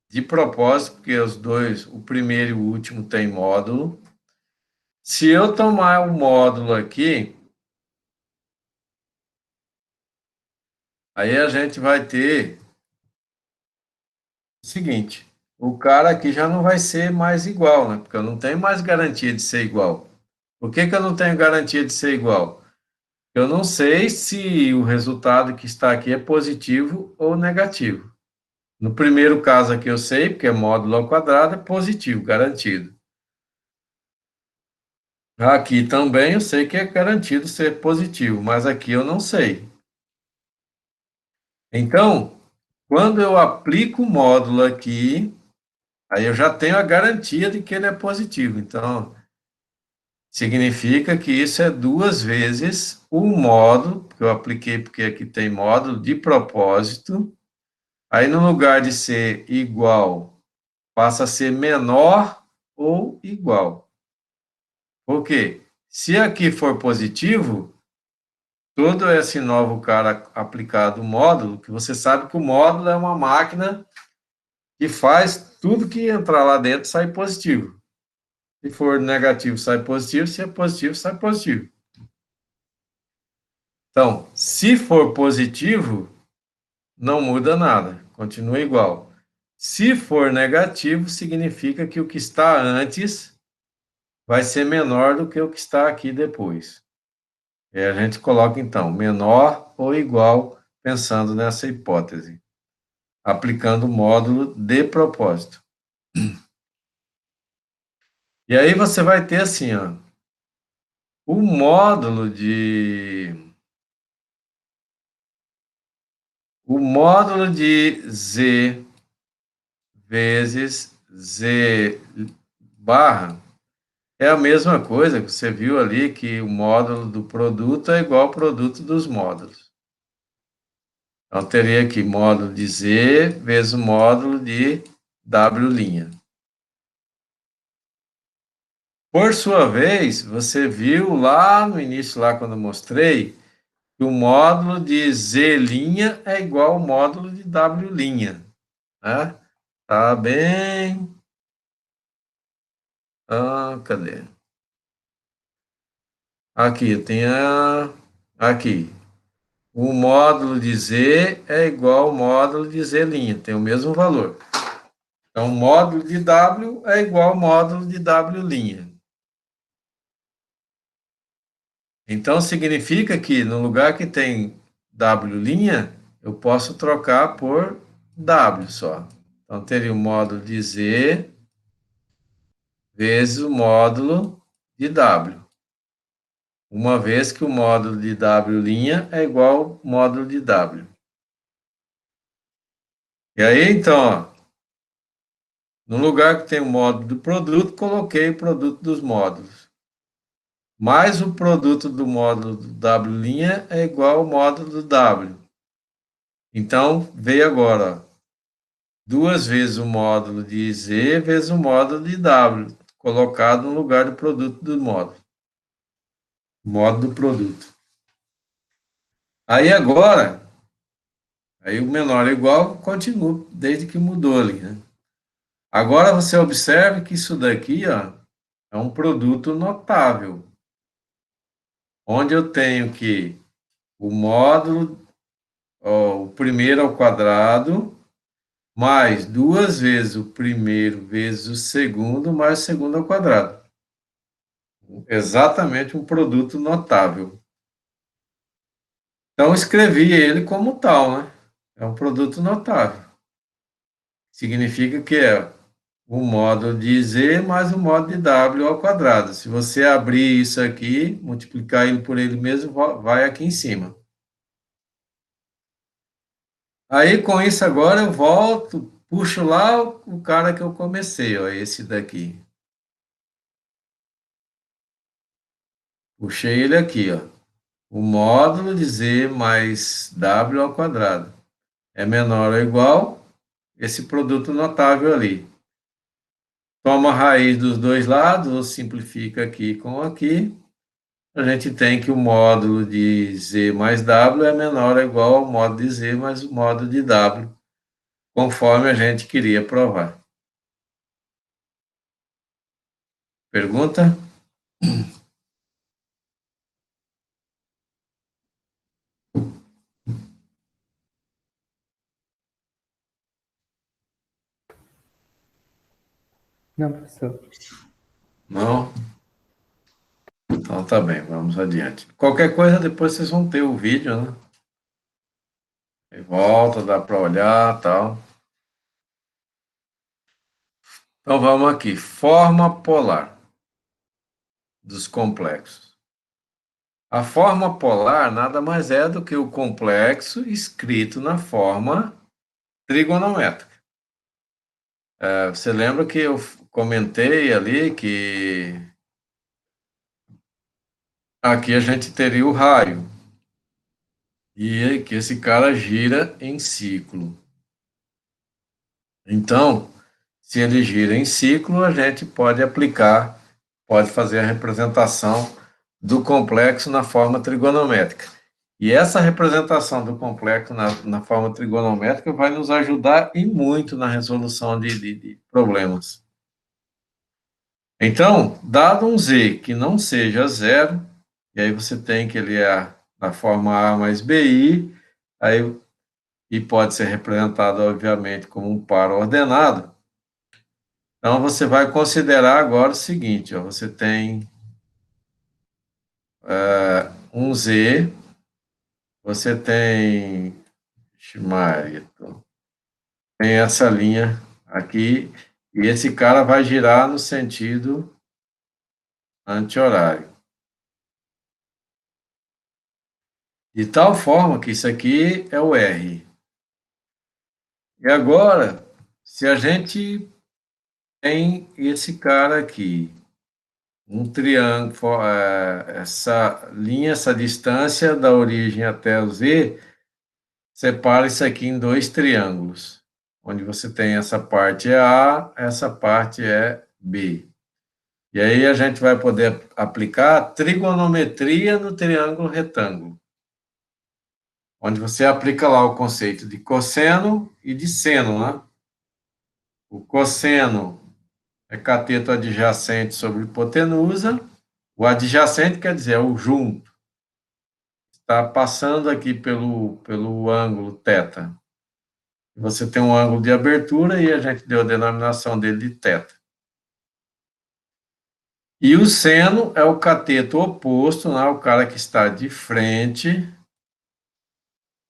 de propósito, porque os dois, o primeiro e o último, tem módulo. Se eu tomar o módulo aqui, aí a gente vai ter o seguinte: o cara aqui já não vai ser mais igual, né? Porque eu não tenho mais garantia de ser igual. Por que que eu não tenho garantia de ser igual? Eu não sei se o resultado que está aqui é positivo ou negativo. No primeiro caso aqui eu sei, porque é módulo ao quadrado, é positivo, garantido. Aqui também eu sei que é garantido ser positivo, mas aqui eu não sei. Então, quando eu aplico o módulo aqui, aí eu já tenho a garantia de que ele é positivo. Então, significa que isso é duas vezes o módulo, que eu apliquei porque aqui tem módulo de propósito. Aí, no lugar de ser igual, passa a ser menor ou igual. Por quê? Se aqui for positivo, todo esse novo cara aplicado o módulo, que você sabe que o módulo é uma máquina que faz tudo que entrar lá dentro sair positivo. Se for negativo, sai positivo. Se é positivo, sai positivo. Então, se for positivo, não muda nada, continua igual. Se for negativo, significa que o que está antes vai ser menor do que o que está aqui depois. E a gente coloca, então, menor ou igual, pensando nessa hipótese, aplicando o módulo de propósito. E aí você vai ter assim, ó, o módulo de Z vezes Z barra é a mesma coisa que você viu ali, que o módulo do produto é igual ao produto dos módulos. Então, teria aqui módulo de Z vezes o módulo de W'. Por sua vez, você viu lá no início, lá quando eu mostrei, que o módulo de Z' é igual ao módulo de W', né? Tá bem... cadê? Aqui, tem aqui. O módulo de Z é igual ao módulo de Z', tem o mesmo valor. Então, o módulo de W é igual ao módulo de W'. Então, significa que no lugar que tem W', eu posso trocar por W só. Então, teria o módulo de Z vezes o módulo de W. Uma vez que o módulo de W' é igual ao módulo de W. E aí, então, ó, no lugar que tem o módulo do produto, coloquei o produto dos módulos. Mais o produto do módulo do W' é igual ao módulo do W. Então, veio agora, ó, duas vezes o módulo de Z vezes o módulo de W, colocado no lugar do produto do módulo. Módulo do produto. Aí agora, aí o menor é igual, continua, desde que mudou ali, né? Agora você observe que isso daqui, ó, é um produto notável, onde eu tenho que o módulo, ó, o primeiro ao quadrado, mais duas vezes o primeiro vezes o segundo, mais o segundo ao quadrado. Exatamente um produto notável. Então, escrevi ele como tal, né? É um produto notável. Significa que é o módulo de Z mais o módulo de W ao quadrado. Se você abrir isso aqui, multiplicar ele por ele mesmo, vai aqui em cima. Aí, com isso agora, eu volto, puxo lá o cara que eu comecei, ó, esse daqui. Puxei ele aqui, ó. O módulo de z mais w ao quadrado é menor ou igual esse produto notável ali. Toma a raiz dos dois lados, ou simplifica aqui com aqui. A gente tem que o módulo de z mais w é menor ou igual ao módulo de z mais o módulo de w, conforme a gente queria provar. Pergunta? Não, professor. Não? Então tá bem, vamos adiante. Qualquer coisa depois vocês vão ter o vídeo, né? E volta, dá para olhar, tal. Então vamos aqui, forma polar dos complexos. A forma polar nada mais é do que o complexo escrito na forma trigonométrica. Você lembra que eu comentei ali que aqui a gente teria o raio e que esse cara gira em ciclo. Então, se ele gira em ciclo, a gente pode aplicar, pode fazer a representação do complexo na forma trigonométrica. E essa representação do complexo na forma trigonométrica vai nos ajudar e muito na resolução de problemas. Então, dado um z que não seja zero, e aí você tem que ele é da forma A mais BI, aí, e pode ser representado, obviamente, como um par ordenado. Então, você vai considerar agora o seguinte, ó, você tem um z, você tem, Marito, tem essa linha aqui, e esse cara vai girar no sentido anti-horário. De tal forma que isso aqui é o R. E agora, se a gente tem esse cara aqui, um triângulo, essa linha, essa distância da origem até o Z, separa isso aqui em dois triângulos, onde você tem essa parte é A, essa parte é B. E aí a gente vai poder aplicar trigonometria no triângulo retângulo, onde você aplica lá o conceito de cosseno e de seno, né? O cosseno é cateto adjacente sobre hipotenusa. O adjacente quer dizer é o junto. Está passando aqui pelo ângulo θ. Você tem um ângulo de abertura e a gente deu a denominação dele de θ. E o seno é o cateto oposto, né? O cara que está de frente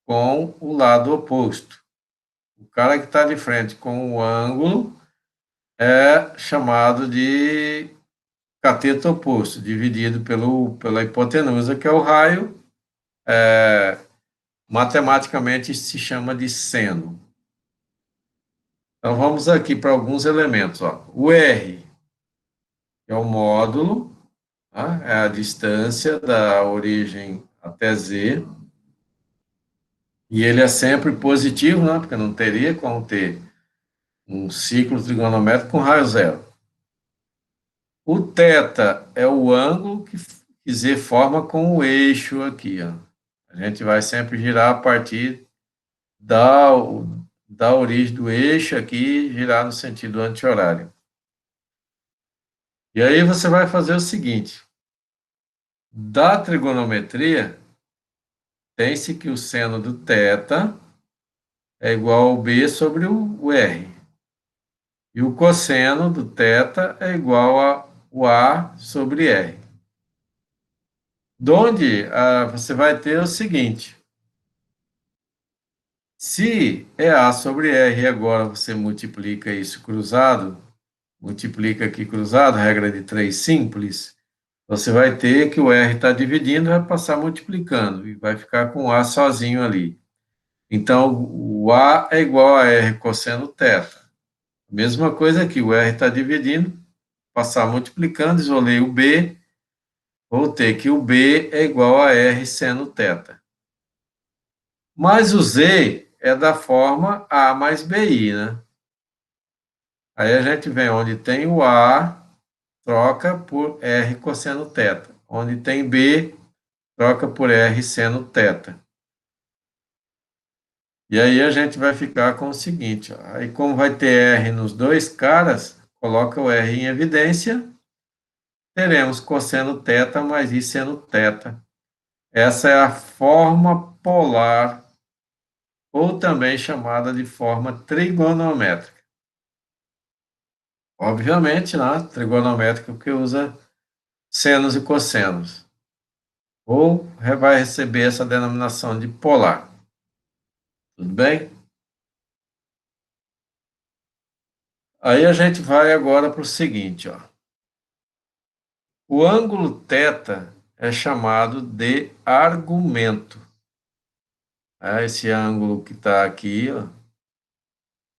com o lado oposto. O cara que está de frente com o ângulo é chamado de cateto oposto, dividido pela hipotenusa, que é o raio, matematicamente se chama de seno. Então, vamos aqui para alguns elementos. Ó. O R é o módulo, tá? É a distância da origem até Z, e ele é sempre positivo, né? Porque não teria como ter um ciclo trigonométrico com raio zero. O θ é o ângulo que Z forma com o eixo aqui. Ó. A gente vai sempre girar a partir da origem do eixo aqui, girar no sentido anti-horário. E aí você vai fazer o seguinte. Da trigonometria, tem-se que o seno do θ é igual ao B sobre o R. E o cosseno do θ é igual ao A sobre R. Donde você vai ter o seguinte. Se é A sobre R e agora você multiplica isso cruzado, multiplica aqui cruzado, regra de 3 simples, você vai ter que o R está dividindo, vai passar multiplicando, e vai ficar com o A sozinho ali. Então, o A é igual a R cosseno θ. Mesma coisa aqui, o R está dividindo, passar multiplicando, isolei o B, vou ter que o B é igual a R seno θ. Mas o Z é da forma A mais BI, né? Aí a gente vem onde tem o A, troca por R cosseno θ. Onde tem B, troca por R seno θ. E aí a gente vai ficar com o seguinte, ó. Aí como vai ter R nos dois caras, coloca o R em evidência, teremos cosseno θ mais I seno θ. Essa é a forma polar, ou também chamada de forma trigonométrica. Obviamente, né, trigonométrica porque usa senos e cossenos. Ou vai receber essa denominação de polar. Tudo bem? Aí a gente vai agora para o seguinte, ó. O ângulo θ é chamado de argumento. Esse ângulo que está aqui, ó,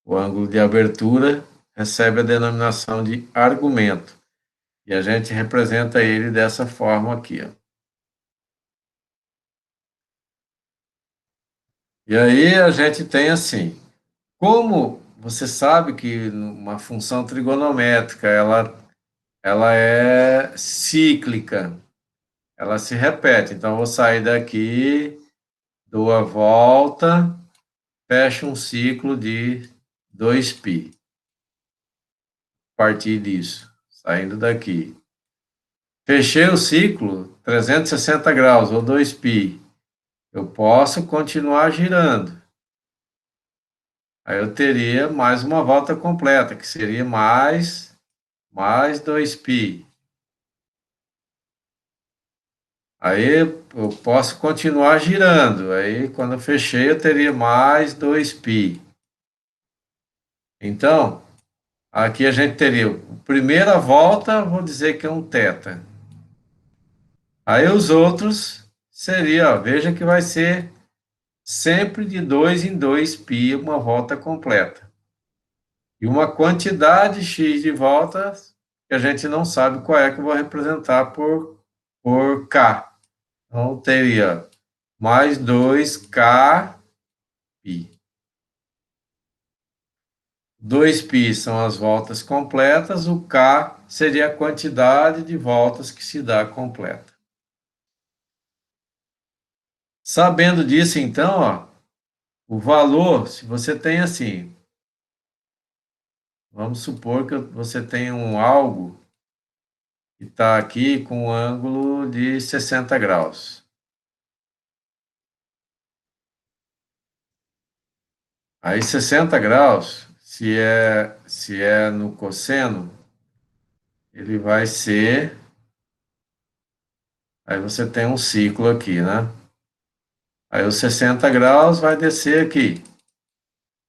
o ângulo de abertura, recebe a denominação de argumento. E a gente representa ele dessa forma aqui, ó. E aí a gente tem assim, como você sabe que uma função trigonométrica, ela é cíclica, ela se repete. Então, eu vou sair daqui, dou a volta, fecho um ciclo de 2π. A partir disso, saindo daqui. Fechei o ciclo, 360 graus, ou 2π. Eu posso continuar girando. Aí eu teria mais uma volta completa, que seria mais 2π. Aí eu posso continuar girando. Aí, quando eu fechei, eu teria mais 2π. Então, aqui a gente teria a primeira volta, vou dizer que é um θ. Aí os outros seria, ó, veja que vai ser sempre de 2 em 2π, uma volta completa. E uma quantidade x de voltas que a gente não sabe qual é que eu vou representar por k. Então, teria mais 2kπ. 2π são as voltas completas, o k seria a quantidade de voltas que se dá completa. Sabendo disso, então, ó, o valor, se você tem assim, vamos supor que você tem algo que está aqui com um ângulo de 60 graus. Aí 60 graus, se é no cosseno, ele vai ser... Aí você tem um ciclo aqui, né? Aí os 60 graus vai descer aqui.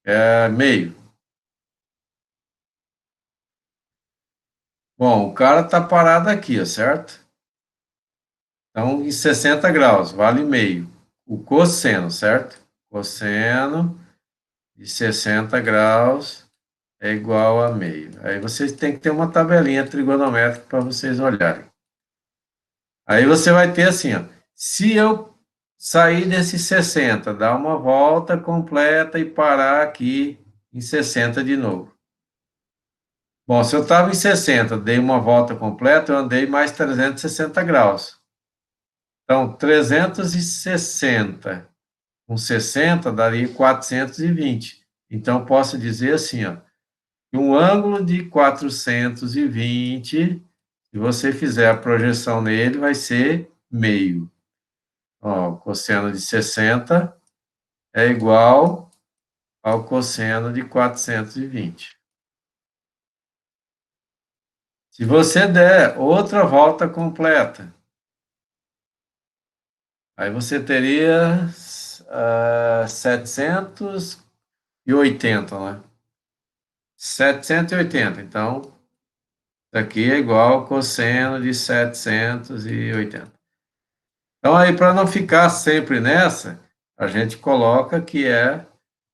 É meio. Bom, o cara está parado aqui, ó, certo? Então, em 60 graus, vale meio. O cosseno, certo? Cosseno de 60 graus é igual a meio. Aí vocês têm que ter uma tabelinha trigonométrica para vocês olharem. Aí você vai ter assim, ó, se eu sair desse 60, dar uma volta completa e parar aqui em 60 de novo. Bom, se eu estava em 60, dei uma volta completa, eu andei mais 360 graus. Então, 360 com 60 daria 420. Então, posso dizer assim, ó, que um ângulo de 420, se você fizer a projeção nele, vai ser meio. Ó, o cosseno de 60 é igual ao cosseno de 420. Se você der outra volta completa, aí você teria 780, né? 780, então, isso aqui é igual ao cosseno de 780. Então, aí, para não ficar sempre nessa, a gente coloca que é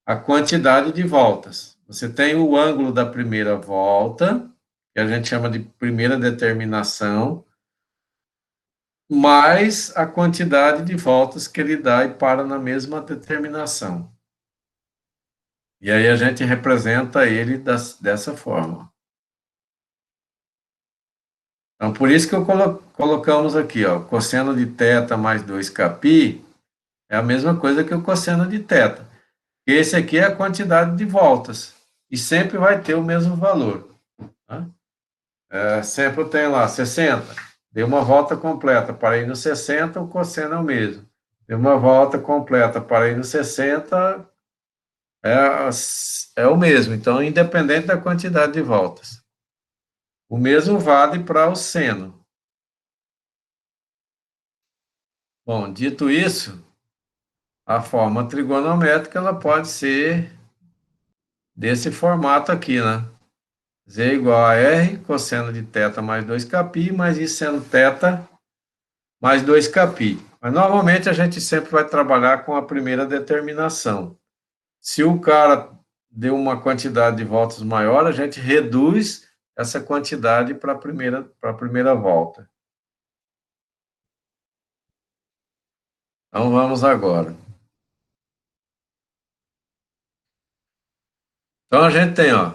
a quantidade de voltas. Você tem o ângulo da primeira volta, que a gente chama de primeira determinação. mais a quantidade de voltas que ele dá e para na mesma determinação. E aí a gente representa ele dessa forma. Então, por isso que colocamos aqui, ó, cosseno de θ mais 2κπ é a mesma coisa que o cosseno de θ. Esse aqui é a quantidade de voltas, e sempre vai ter o mesmo valor. Tá? Sempre tem lá 60, deu uma volta completa, parei no 60, o cosseno é o mesmo. Deu uma volta completa, parei no 60, é o mesmo. Então, independente da quantidade de voltas. O mesmo vale para o seno. Bom, dito isso, a forma trigonométrica ela pode ser desse formato aqui, né? Z igual a R, cosseno de θ mais 2κπ, mais I seno θ mais 2κπ. Mas, normalmente, a gente sempre vai trabalhar com a primeira determinação. Se o cara deu uma quantidade de voltas maior, a gente reduz essa quantidade para a primeira volta. Então, vamos agora. Então, a gente tem, ó,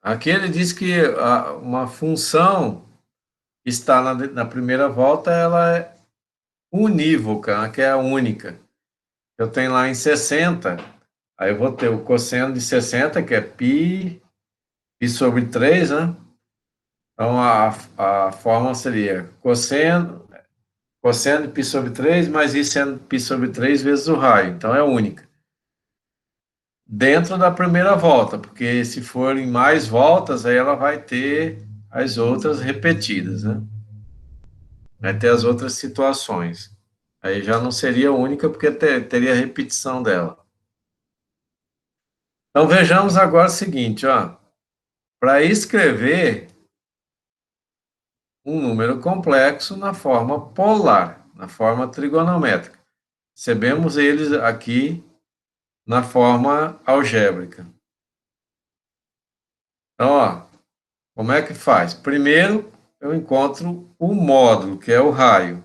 aqui ele diz que uma função que está na primeira volta, ela é unívoca, né, que é a única. Eu tenho lá em 60, aí eu vou ter o cosseno de 60, que é π sobre 3, né? Então, a fórmula seria cosseno de π sobre 3 mais I seno π sobre 3 vezes o raio. Então, é única. Dentro da primeira volta, porque se forem mais voltas, aí ela vai ter as outras repetidas, né? Vai ter as outras situações. Aí já não seria única, porque teria repetição dela. Então, vejamos agora o seguinte, ó. Para escrever um número complexo na forma polar, na forma trigonométrica. Recebemos eles aqui na forma algébrica. Então, ó, como é que faz? Primeiro, eu encontro o módulo, que é o raio.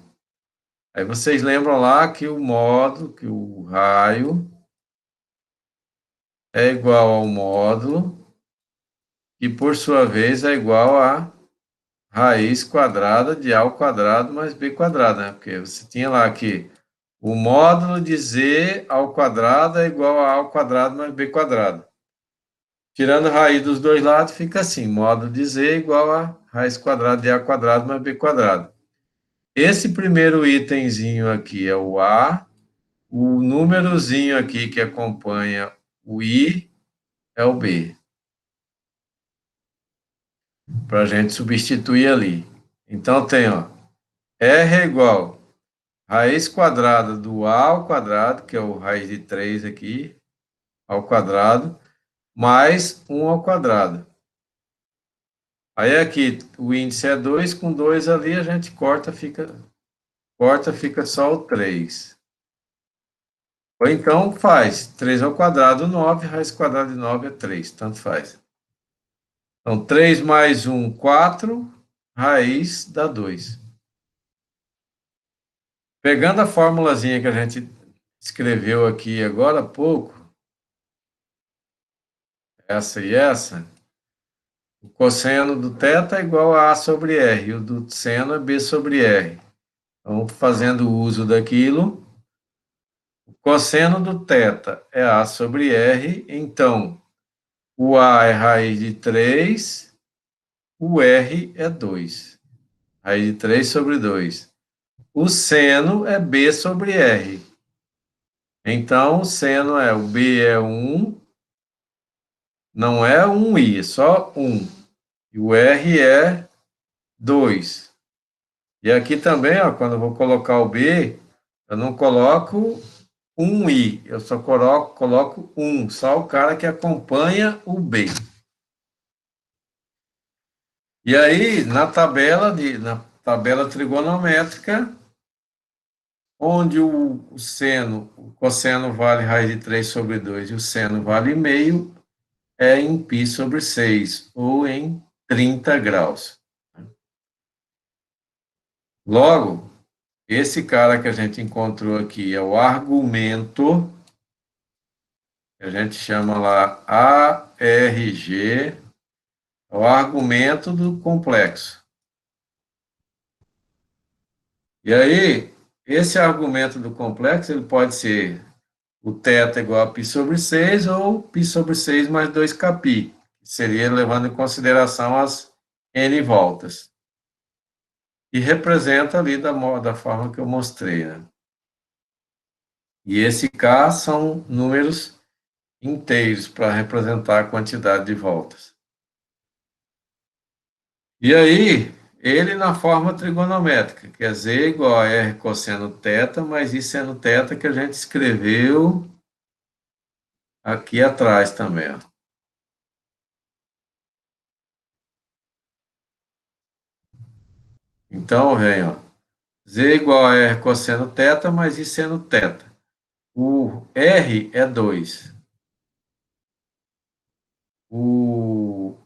Aí vocês lembram lá que o módulo, que o raio é igual ao módulo, que por sua vez é igual a raiz quadrada de A ao quadrado mais B quadrado, né? Porque você tinha lá que o módulo de Z ao quadrado é igual a ao quadrado mais B quadrado. Tirando a raiz dos dois lados, fica assim, módulo de Z igual a raiz quadrada de A quadrado mais B quadrado. Esse primeiro itemzinho aqui é o A, o númerozinho aqui que acompanha o I é o B. Para a gente substituir ali. Então, tem, ó, R é igual raiz quadrada do A ao quadrado, que é o raiz de 3 aqui, ao quadrado, mais 1 ao quadrado. Aí aqui, o índice é 2, com 2 ali a gente corta, fica só o 3. Ou então faz 3 ao quadrado, 9, raiz quadrada de 9 é 3, tanto faz. Então, 3 mais 1, 4, raiz dá 2. Pegando a formulazinha que a gente escreveu aqui agora há pouco, essa e essa, o cosseno do θ é igual a A sobre R, e o do seno é B sobre R. Então, fazendo uso daquilo, o cosseno do θ é A sobre R, então, o A é raiz de 3, o R é 2. Raiz de 3 sobre 2. O seno é B sobre R. Então, o seno o B é 1, não é 1i, é só 1. E o R é 2. E aqui também, ó, quando eu vou colocar o B, eu não coloco 1i, eu só coloco 1, só o cara que acompanha o B. E aí, na tabela trigonométrica, onde o cosseno vale raiz de 3 sobre 2 e o seno vale meio, é em π sobre 6, ou em 30 graus. Logo, esse cara que a gente encontrou aqui é o argumento, que a gente chama lá ARG, é o argumento do complexo. E aí, esse argumento do complexo, ele pode ser o θ igual a π sobre 6 ou π sobre 6 mais 2kπ, que seria levando em consideração as n voltas. E representa ali da forma que eu mostrei, né? E esse K são números inteiros para representar a quantidade de voltas. E aí, ele na forma trigonométrica, que é Z igual a R cosseno θ, mais I seno θ, que a gente escreveu aqui atrás também, ó. Então, vem, ó, Z igual a R cosseno θ mais I seno θ. O R é 2. O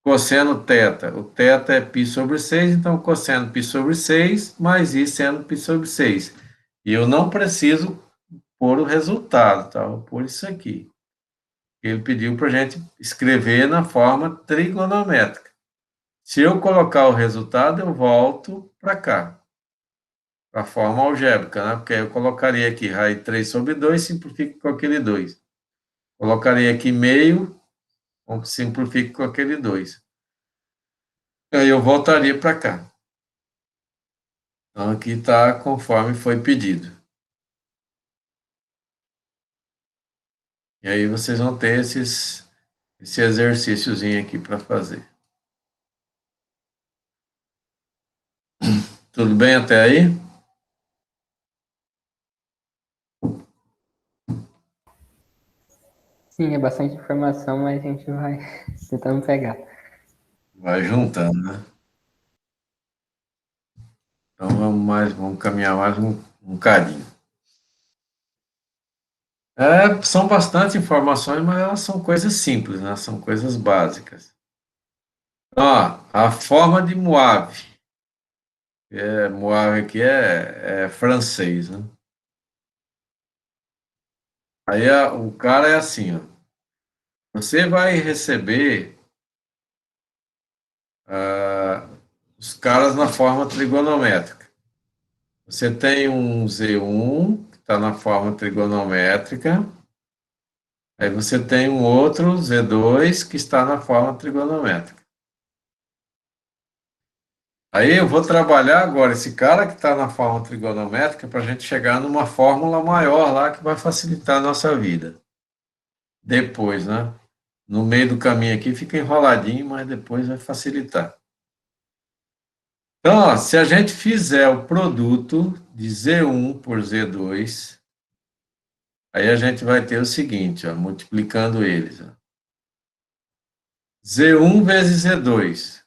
cosseno θ, o θ é π sobre 6, então cosseno π sobre 6 mais I seno π sobre 6. E eu não preciso pôr o resultado, tá? Vou pôr isso aqui. Ele pediu para a gente escrever na forma trigonométrica. Se eu colocar o resultado, eu volto para cá, para a forma algébrica, né? Porque aí eu colocaria aqui raiz de 3 sobre 2, simplifico com aquele 2. Colocaria aqui meio, simplifico com aquele 2. Aí eu voltaria para cá. Então, aqui está conforme foi pedido. E aí vocês vão ter esse exercíciozinho aqui para fazer. Tudo bem até aí? Sim, é bastante informação, mas a gente vai tentando pegar. Vai juntando, né? Então vamos caminhar mais um cadinho. São bastante informações, mas elas são coisas simples, né? São coisas básicas. Ó, a forma de Moave. Moave aqui é francês, né? Aí o cara é assim, ó. Você vai receber os caras na forma trigonométrica. Você tem um Z1, que está na forma trigonométrica. Aí você tem um outro Z2, que está na forma trigonométrica. Aí eu vou trabalhar agora esse cara que está na forma trigonométrica para a gente chegar numa fórmula maior lá que vai facilitar a nossa vida. Depois, né? No meio do caminho aqui fica enroladinho, mas depois vai facilitar. Então, ó, se a gente fizer o produto de Z1 por Z2, aí a gente vai ter o seguinte, ó, multiplicando eles. Ó. Z1 vezes Z2.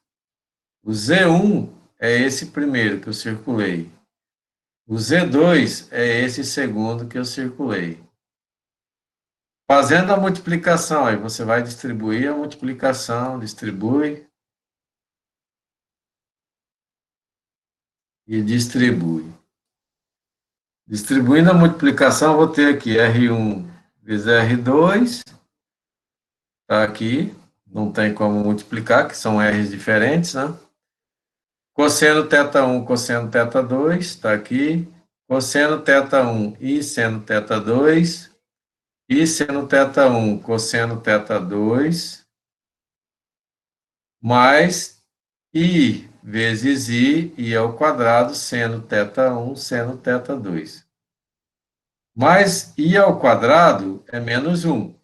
O Z1 é esse primeiro que eu circulei. O Z2 é esse segundo que eu circulei. Fazendo a multiplicação, aí você vai distribuir a multiplicação, distribui e distribui. Distribuindo a multiplicação, eu vou ter aqui R1 vezes R2, está aqui, não tem como multiplicar, que são R's diferentes, né? Cosseno θ1, cosseno θ2, está aqui. Cosseno θ1 e seno θ2. E seno θ1, cosseno θ2. Mais I vezes I ao quadrado, seno θ1, seno θ2. Mais I ao quadrado é menos 1.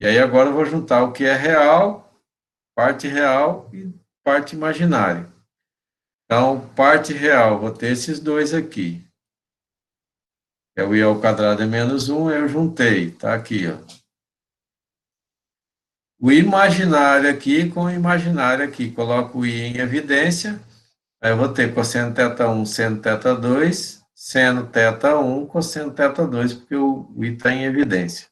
E aí agora eu vou juntar o que é real e parte imaginária. Então, parte real, vou ter esses dois aqui. O I ao quadrado é menos 1, eu juntei, tá aqui, ó. O imaginário aqui com o imaginário aqui, coloco o I em evidência, aí eu vou ter cosseno θ1, seno θ2, seno θ1, cosseno θ2, porque o I está em evidência.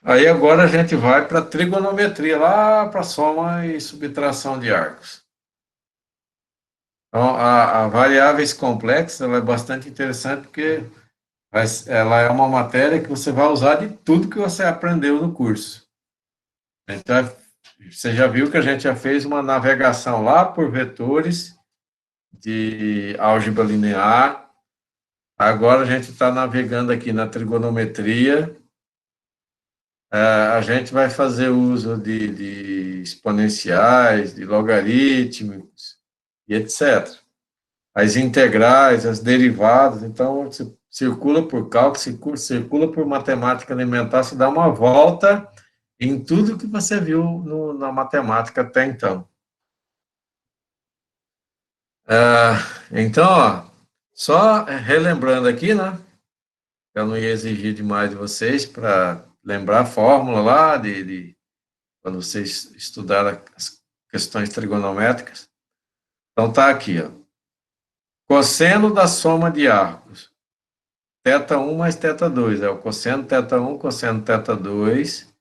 Aí agora a gente vai para a trigonometria, lá para soma e subtração de arcos. Então, a variáveis complexas, ela é bastante interessante porque ela é uma matéria que você vai usar de tudo que você aprendeu no curso. Você já viu que a gente já fez uma navegação lá por vetores de álgebra linear. Agora a gente está navegando aqui na trigonometria. A gente vai fazer uso de exponenciais, de logaritmos e etc. As integrais, as derivadas. Então, você circula por cálculo, circula por matemática elementar, se dá uma volta em tudo que você viu na matemática até então. Então, ó, só relembrando aqui, né? Eu não ia exigir demais de vocês para lembrar a fórmula lá quando vocês estudaram as questões trigonométricas. Então, tá aqui, ó. Cosseno da soma de arcos. Θ1 mais θ2. É o cosseno θ1, cosseno θ2,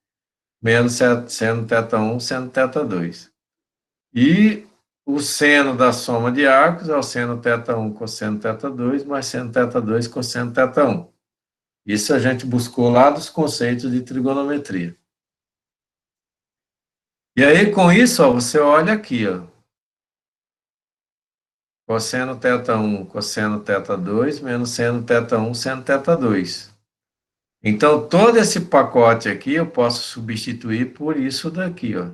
menos seno θ1, seno θ2. E o seno da soma de arcos é o seno θ1, cosseno θ2, mais seno θ2, cosseno θ1. Isso a gente buscou lá dos conceitos de trigonometria. E aí, com isso, ó, você olha aqui, ó. Cosseno θ1, cosseno θ2, menos seno θ1, seno θ2. Então, todo esse pacote aqui eu posso substituir por isso daqui, ó.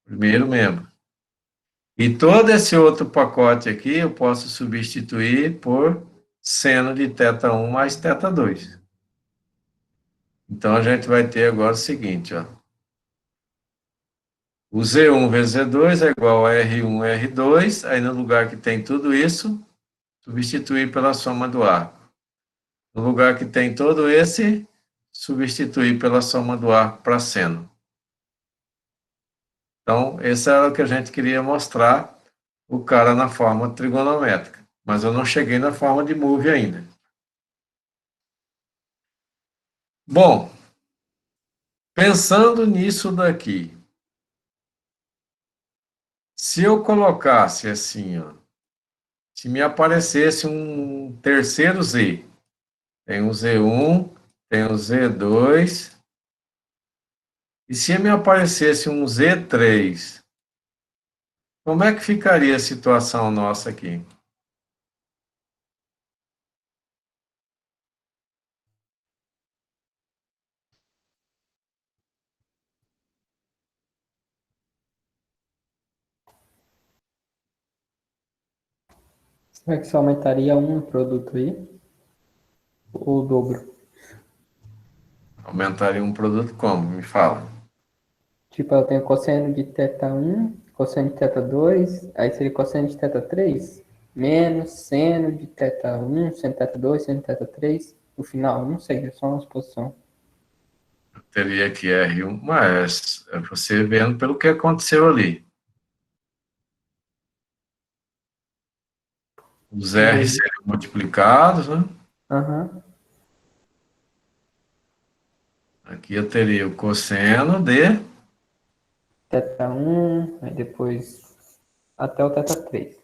Primeiro membro. E todo esse outro pacote aqui eu posso substituir por seno de θ1 mais θ2. Então, a gente vai ter agora o seguinte, ó. O Z1 vezes Z2 é igual a R1, R2, aí no lugar que tem tudo isso, substituir pela soma do arco. No lugar que tem todo esse, substituir pela soma do arco para seno. Então, esse era o que a gente queria mostrar, o cara na forma trigonométrica. Mas eu não cheguei na forma de move ainda. Bom, pensando nisso daqui, se eu colocasse assim, ó, se me aparecesse um terceiro Z, tem o Z1, tem o Z2, e se me aparecesse um Z3, como é que ficaria a situação nossa aqui? Será que só aumentaria um produto aí? Ou o dobro? Aumentaria um produto como? Me fala. Tipo, eu tenho cosseno de θ1, cosseno de θ2, aí seria cosseno de θ3, menos seno de θ1, seno de θ2, seno de θ3, no final, não sei, é só uma exposição. Eu teria que R1, mas é você vendo pelo que aconteceu ali. Os R seriam multiplicados, né? Aham. Aqui eu teria o cosseno de θ1, aí depois até o θ3.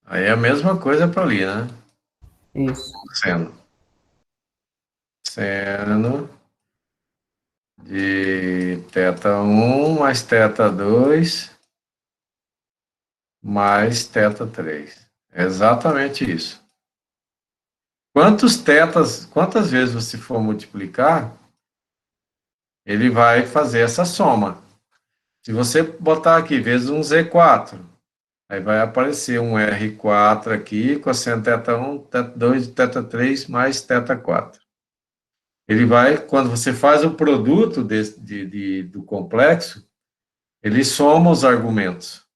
Aí é a mesma coisa para ali, né? Isso. Seno de θ1 mais θ2 mais θ3. É exatamente isso. Quantas vezes você for multiplicar, ele vai fazer essa soma. Se você botar aqui vezes um Z4, aí vai aparecer um R4 aqui, cosseno θ1, θ2, θ3 mais θ4. Ele vai, quando você faz o produto do complexo, ele soma os argumentos.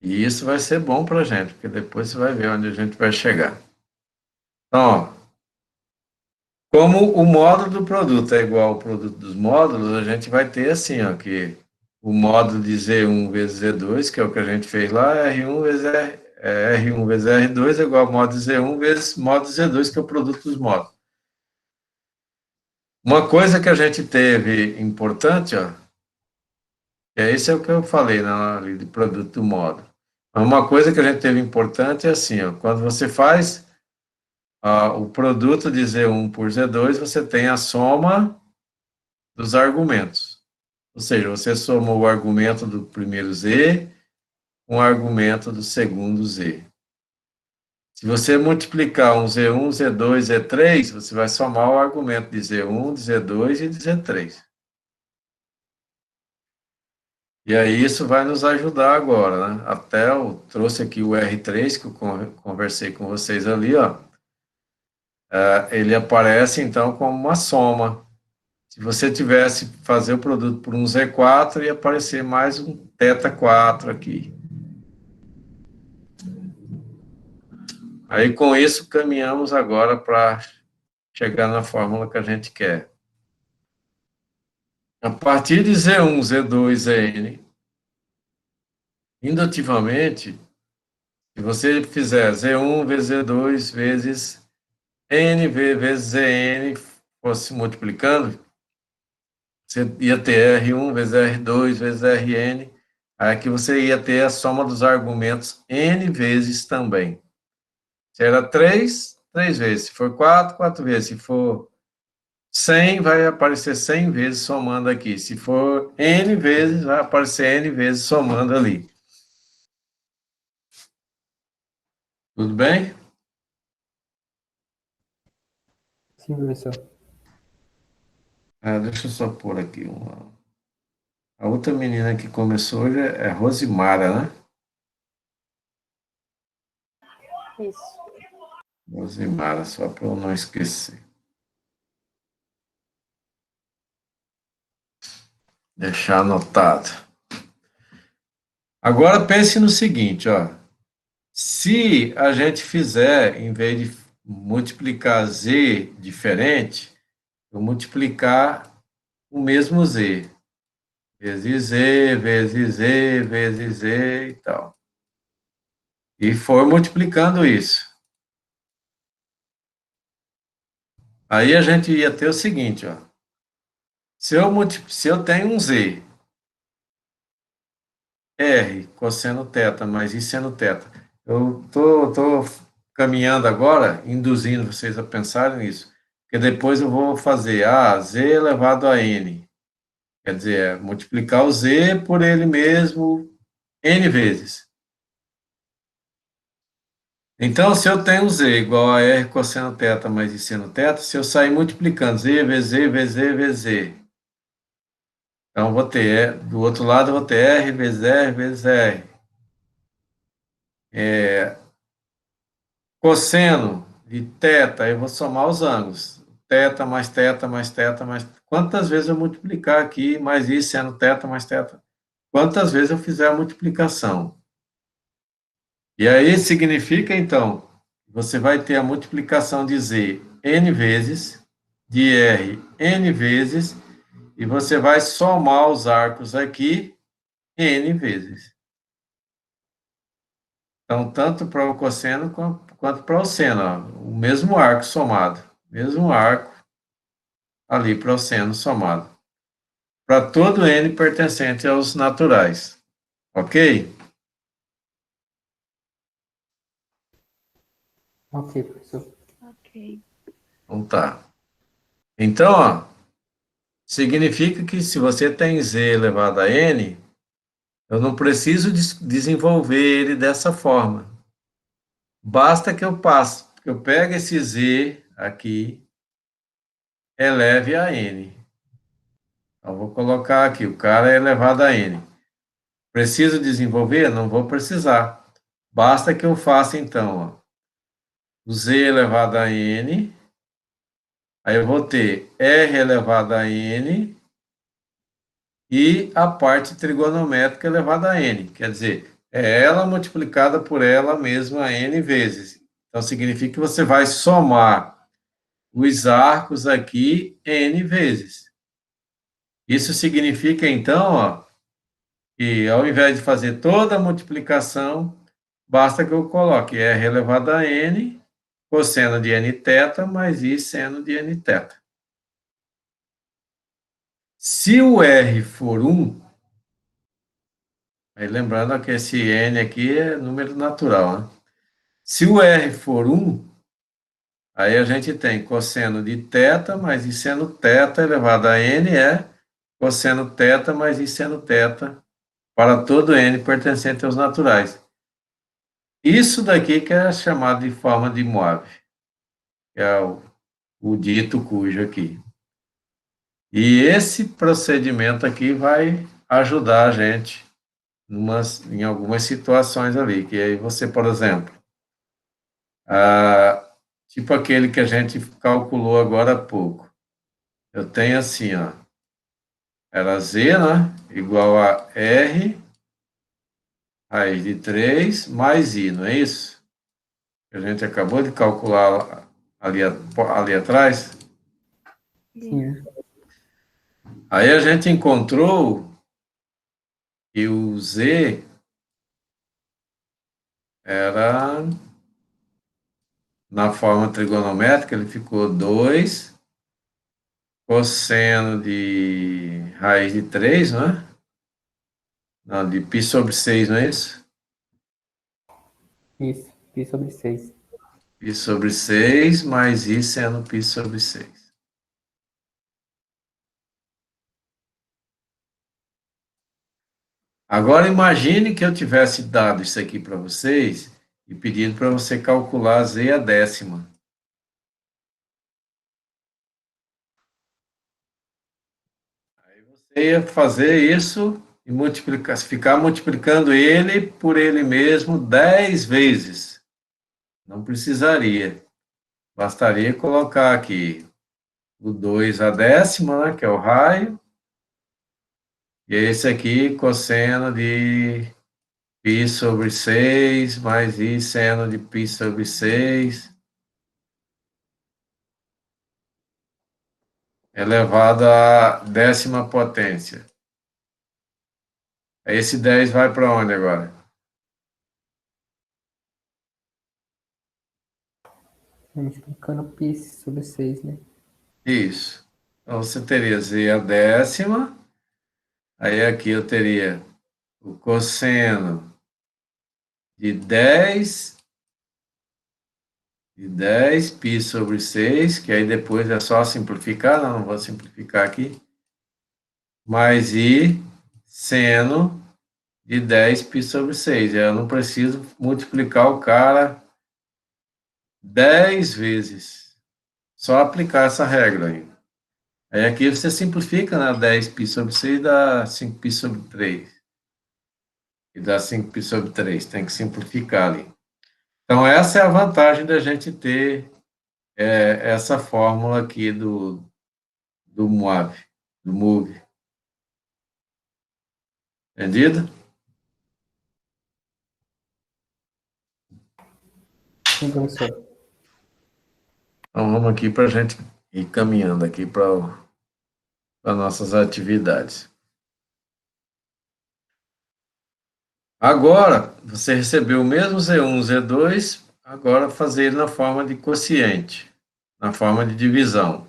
E isso vai ser bom para a gente, porque depois você vai ver onde a gente vai chegar. Então, ó, como o módulo do produto é igual ao produto dos módulos, a gente vai ter assim, ó, que o módulo de Z1 vezes Z2, que é o que a gente fez lá, R1 vezes R1 vezes R2 é igual ao módulo de Z1 vezes módulo de Z2, que é o produto dos módulos. Uma coisa que a gente teve importante, ó, esse é o que eu falei na análise de produto do módulo. Uma coisa que a gente teve importante é assim, ó, quando você faz o produto de Z1 por Z2, você tem a soma dos argumentos. Ou seja, você soma o argumento do primeiro Z com o argumento do segundo Z. Se você multiplicar um Z1, Z2, Z3, você vai somar o argumento de Z1, de Z2 e de Z3. E aí isso vai nos ajudar agora, né? Até eu trouxe aqui o R3, que eu conversei com vocês ali, ó. Ele aparece, então, como uma soma. Se você tivesse fazer o produto por um Z4, ia aparecer mais um θ4 aqui. Aí, com isso, caminhamos agora para chegar na fórmula que a gente quer. A partir de Z1, Z2, Zn, indutivamente, se você fizer Z1 vezes Z2 vezes N vezes Zn, fosse multiplicando, você ia ter R1 vezes R2 vezes Rn, aí aqui você ia ter a soma dos argumentos N vezes também. Se era 3, 3 vezes. Se for 4, 4 vezes. Se for 100, vai aparecer 100 vezes somando aqui. Se for N vezes, vai aparecer N vezes somando ali. Tudo bem? Sim, professor. Deixa eu só pôr aqui uma... A outra menina que começou hoje é Rosimara, né? Isso. Rosimara, só para eu não esquecer. Deixar anotado. Agora pense no seguinte, ó. Se a gente fizer, em vez de multiplicar Z diferente, eu multiplicar o mesmo Z. Vezes Z, vezes Z, vezes Z e tal. E for multiplicando isso. Aí a gente ia ter o seguinte, ó. Se eu tenho um Z, R cosseno θ mais I seno θ, eu tô caminhando agora, induzindo vocês a pensarem nisso, porque depois eu vou fazer Z elevado a N. Quer dizer, multiplicar o Z por ele mesmo N vezes. Então, se eu tenho Z igual a R cosseno θ mais I seno θ, se eu sair multiplicando Z vezes Z vezes Z vezes Z, então vou ter, do outro lado eu vou ter R vezes R vezes R. Cosseno de θ, eu vou somar os ângulos. Θ mais θ mais θ mais... Quantas vezes eu multiplicar aqui, mais I seno θ mais θ? Quantas vezes eu fizer a multiplicação? E aí significa, então, você vai ter a multiplicação de Z N vezes, de R N vezes, e você vai somar os arcos aqui N vezes. Então, tanto para o cosseno quanto para o seno, ó, o mesmo arco somado, mesmo arco ali para o seno somado. Para todo N pertencente aos naturais. Ok? Ok, professor. Ok. Então tá. Então, ó, significa que se você tem Z elevado a N, eu não preciso desenvolver ele dessa forma. Basta que eu pegue esse Z aqui, eleve a N. Então, vou colocar aqui, o cara é elevado a N. Preciso desenvolver? Não vou precisar. Basta que eu faça, então, ó, o Z elevado a N, aí eu vou ter R elevado a N e a parte trigonométrica elevada a N. Quer dizer, é ela multiplicada por ela mesma N vezes. Então, significa que você vai somar os arcos aqui N vezes. Isso significa, então, ó, que ao invés de fazer toda a multiplicação, basta que eu coloque R elevado a N, cosseno de Nθ, mais I seno de Nθ. Se o R for 1, aí lembrando que esse N aqui é número natural, né? Se o R for 1, aí a gente tem cosseno de θ mais I seno θ elevado a N é cosseno θ mais I seno θ para todo N pertencente aos naturais. Isso daqui que é chamado de forma de Moivre, que é o dito cujo aqui. E esse procedimento aqui vai ajudar a gente em algumas situações ali, que aí você, por exemplo, tipo aquele que a gente calculou agora há pouco. Eu tenho assim, ó, era Z, né, igual a R, raiz de 3, mais I, não é isso? Que a gente acabou de calcular ali atrás. Sim. Aí a gente encontrou que o Z era, na forma trigonométrica, ele ficou 2 cosseno de raiz de 3, né? Não, de π sobre 6, não é isso? Isso, π sobre 6. Π sobre 6 mais I sendo π sobre 6. Agora imagine que eu tivesse dado isso aqui para vocês e pedido para você calcular Z a décima. Aí você ia fazer isso e ficar multiplicando ele por ele mesmo 10 vezes. Não precisaria. Bastaria colocar aqui o 2 a décima, né, que é o raio, e esse aqui, cosseno de π sobre 6, mais I seno de π sobre 6, elevado à décima potência. Esse 10 vai para onde agora? Multiplicando π sobre 6, né? Isso. Então, você teria Z a décima, aí aqui eu teria o cosseno de 10 π sobre 6, que aí depois é só simplificar, não vou simplificar aqui, mais I seno de 10 π sobre 6. Eu não preciso multiplicar o cara 10 vezes, só aplicar essa regra aí. Aí aqui você simplifica, né? 10 π sobre 6 dá 5 π sobre 3. E dá 5 π sobre 3, tem que simplificar ali. Então, essa é a vantagem da gente ter essa fórmula aqui do MOVE. Entendido? Sim, professor. Então, vamos aqui para a gente ir caminhando aqui para nossas atividades. Agora, você recebeu o mesmo Z1, Z2, agora fazer ele na forma de quociente, na forma de divisão.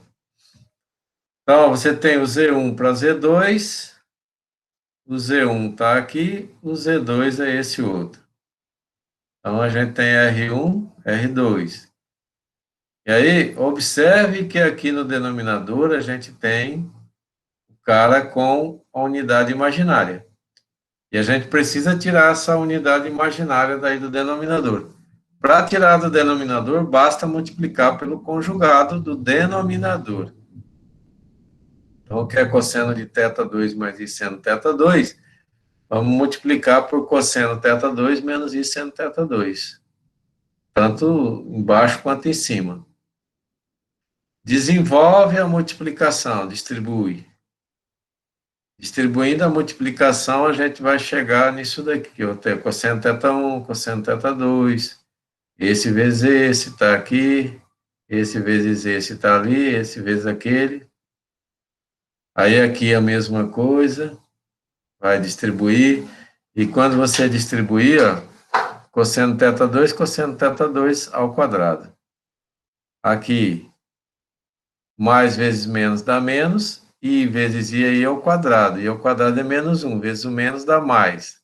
Então, você tem o Z1 para Z2, o Z1 está aqui, o Z2 é esse outro. Então, a gente tem R1, R2. E aí, observe que aqui no denominador a gente tem o cara com a unidade imaginária. E a gente precisa tirar essa unidade imaginária daí do denominador. Para tirar do denominador, basta multiplicar pelo conjugado do denominador. Então, o que é cosseno de θ2 mais I seno θ2? Vamos multiplicar por cosseno θ2 menos I seno θ2. Tanto embaixo quanto em cima. Desenvolve a multiplicação, distribui. Distribuindo a multiplicação, a gente vai chegar nisso daqui. Eu tenho cosseno θ1, cosseno θ2, esse vezes esse está aqui, esse vezes esse está ali, esse vezes aquele. Aí aqui a mesma coisa, vai distribuir, e quando você distribuir, ó, cosseno θ2 ao quadrado. Aqui, mais vezes menos dá menos, I vezes I aí é o quadrado. I ao quadrado é menos 1, vezes o menos dá mais.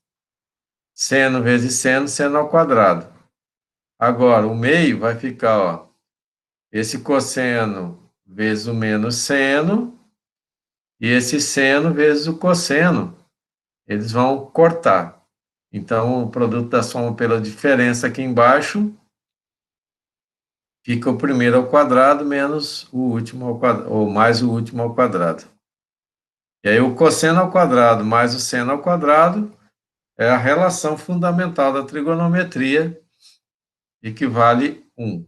Seno vezes seno, seno ao quadrado. Agora, o meio vai ficar, ó, esse cosseno vezes o menos seno, e esse seno vezes o cosseno. Eles vão cortar. Então, o produto da soma pela diferença aqui embaixo fica o primeiro ao quadrado menos o último ao quadrado, ou mais o último ao quadrado. E aí, o cosseno ao quadrado mais o seno ao quadrado é a relação fundamental da trigonometria, e que vale 1.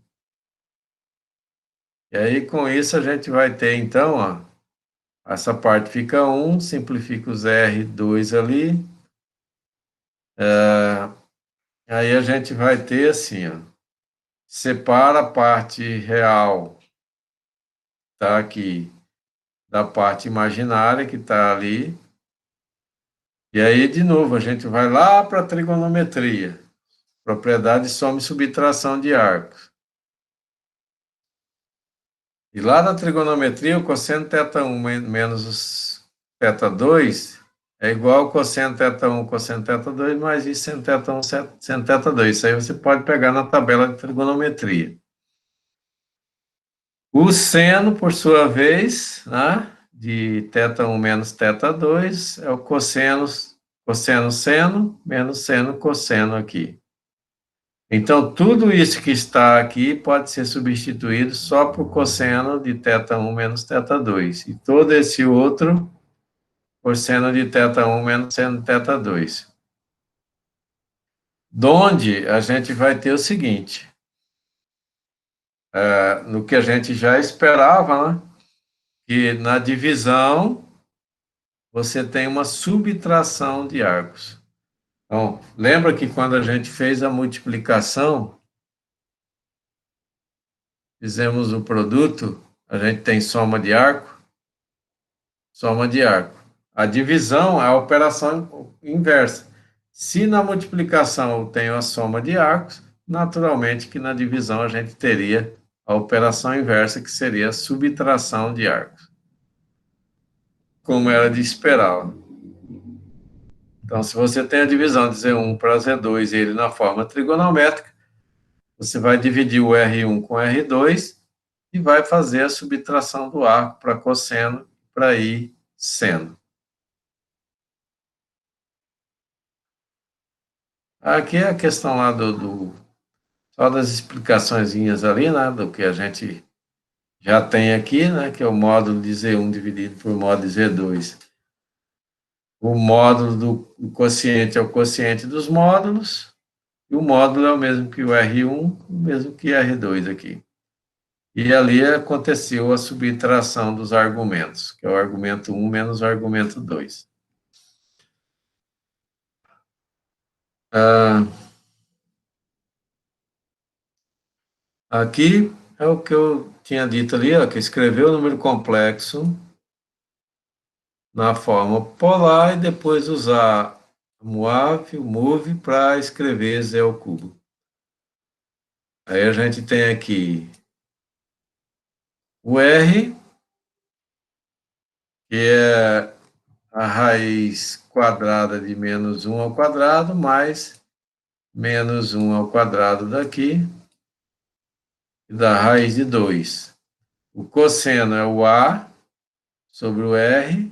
E aí, com isso, a gente vai ter, então, ó, essa parte fica 1, simplifica os R2 ali. Aí a gente vai ter assim, ó, separa a parte real, tá aqui, da parte imaginária que está ali. E aí, de novo, a gente vai lá para a trigonometria, propriedade de soma e subtração de arcos. E lá na trigonometria, o cosseno θ1 menos o θ2 é igual ao cosseno θ1, cosseno θ2, mais isso seno θ1, seno θ2. Isso aí você pode pegar na tabela de trigonometria. O seno, por sua vez, né, de θ1 menos θ2, é o cosseno seno, menos seno cosseno aqui. Então, tudo isso que está aqui pode ser substituído só por cosseno de θ1 menos θ2. E todo esse outro por seno de θ1 menos seno de θ2. Donde a gente vai ter o seguinte, no que a gente já esperava, né, que na divisão você tem uma subtração de arcos. Então, lembra que quando a gente fez a multiplicação, fizemos o produto, a gente tem soma de arco, soma de arco. A divisão é a operação inversa. Se na multiplicação eu tenho a soma de arcos, naturalmente que na divisão a gente teria a operação inversa, que seria a subtração de arcos, como era de esperar. Então, se você tem a divisão de Z1 para Z2 e ele na forma trigonométrica, você vai dividir o R1 com R2 e vai fazer a subtração do arco para cosseno, para ir seno. Aqui é a questão lá só das explicaçõezinhas ali, né, do que a gente já tem aqui, né, que é o módulo de Z1 dividido por módulo de Z2. O módulo do quociente é o quociente dos módulos, e o módulo é o mesmo que o R1, o mesmo que R2 aqui. E ali aconteceu a subtração dos argumentos, que é o argumento 1 menos o argumento 2. Aqui é o que eu tinha dito ali, ó, que escreveu o número complexo na forma polar e depois usar o move para escrever Z ao cubo. Aí a gente tem aqui o R, que é a raiz quadrada de menos 1 ao quadrado, mais menos 1 ao quadrado daqui, e da raiz de 2. O cosseno é o A sobre o R,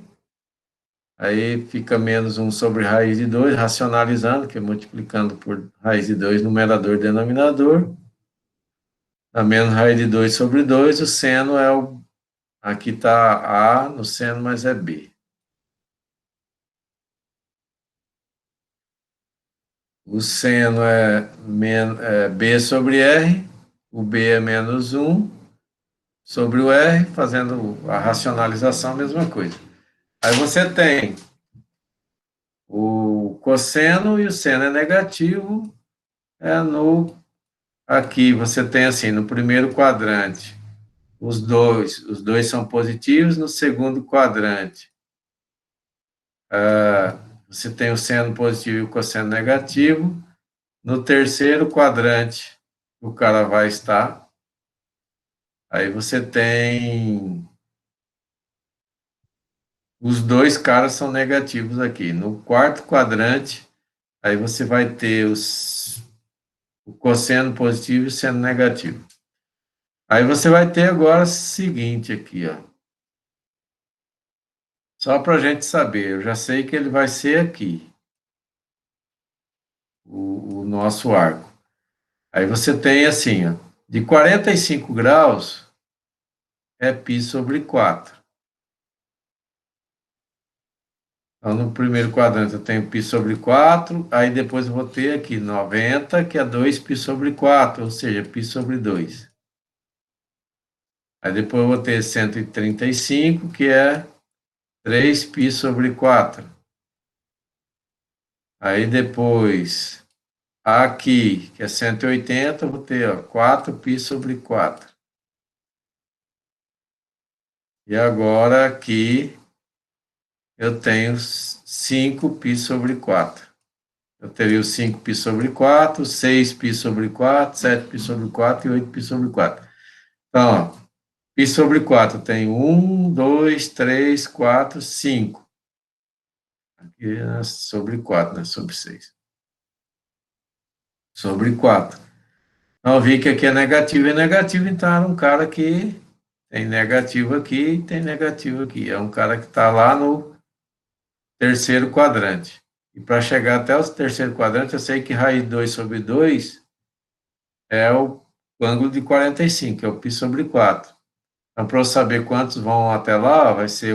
aí fica menos 1 sobre raiz de 2, racionalizando, que é multiplicando por raiz de 2, numerador e denominador. A menos raiz de 2 sobre 2, o seno é o... Aqui está A no seno, mas é B. O seno é B sobre R, o B é menos 1 sobre o R, fazendo a racionalização, a mesma coisa. Aí você tem o cosseno e o seno é negativo, aqui você tem assim, no primeiro quadrante, os dois são positivos, no segundo quadrante, você tem o seno positivo e o cosseno negativo, no terceiro quadrante, o cara vai estar, aí você tem os dois caras são negativos aqui. No quarto quadrante, aí você vai ter o cosseno positivo e o seno negativo. Aí você vai ter agora o seguinte aqui, ó. Só para a gente saber, eu já sei que ele vai ser aqui, o nosso arco. Aí você tem assim, ó, de 45 graus é π sobre 4. Então, no primeiro quadrante eu tenho π sobre 4, aí depois eu vou ter aqui 90, que é 2π sobre 4, ou seja, π sobre 2. Aí depois eu vou ter 135, que é 3π sobre 4. Aí depois, aqui, que é 180, eu vou ter ó, 4π sobre 4. E agora aqui eu tenho 5π sobre 4. Eu teria o 5π sobre 4, 6π sobre 4, 7π sobre 4 e 8π sobre 4. Então, ó, π sobre 4 tem 1, 2, 3, 4, 5. Aqui é sobre 4, né? Sobre 6. Sobre 4. Então, eu vi que aqui é negativo e negativo, então era um cara que tem negativo aqui e tem negativo aqui. É um cara que está lá no terceiro quadrante. E para chegar até o terceiro quadrante, eu sei que raiz de 2 sobre 2 é o ângulo de 45, que é o π sobre 4. Então, para eu saber quantos vão até lá, vai ser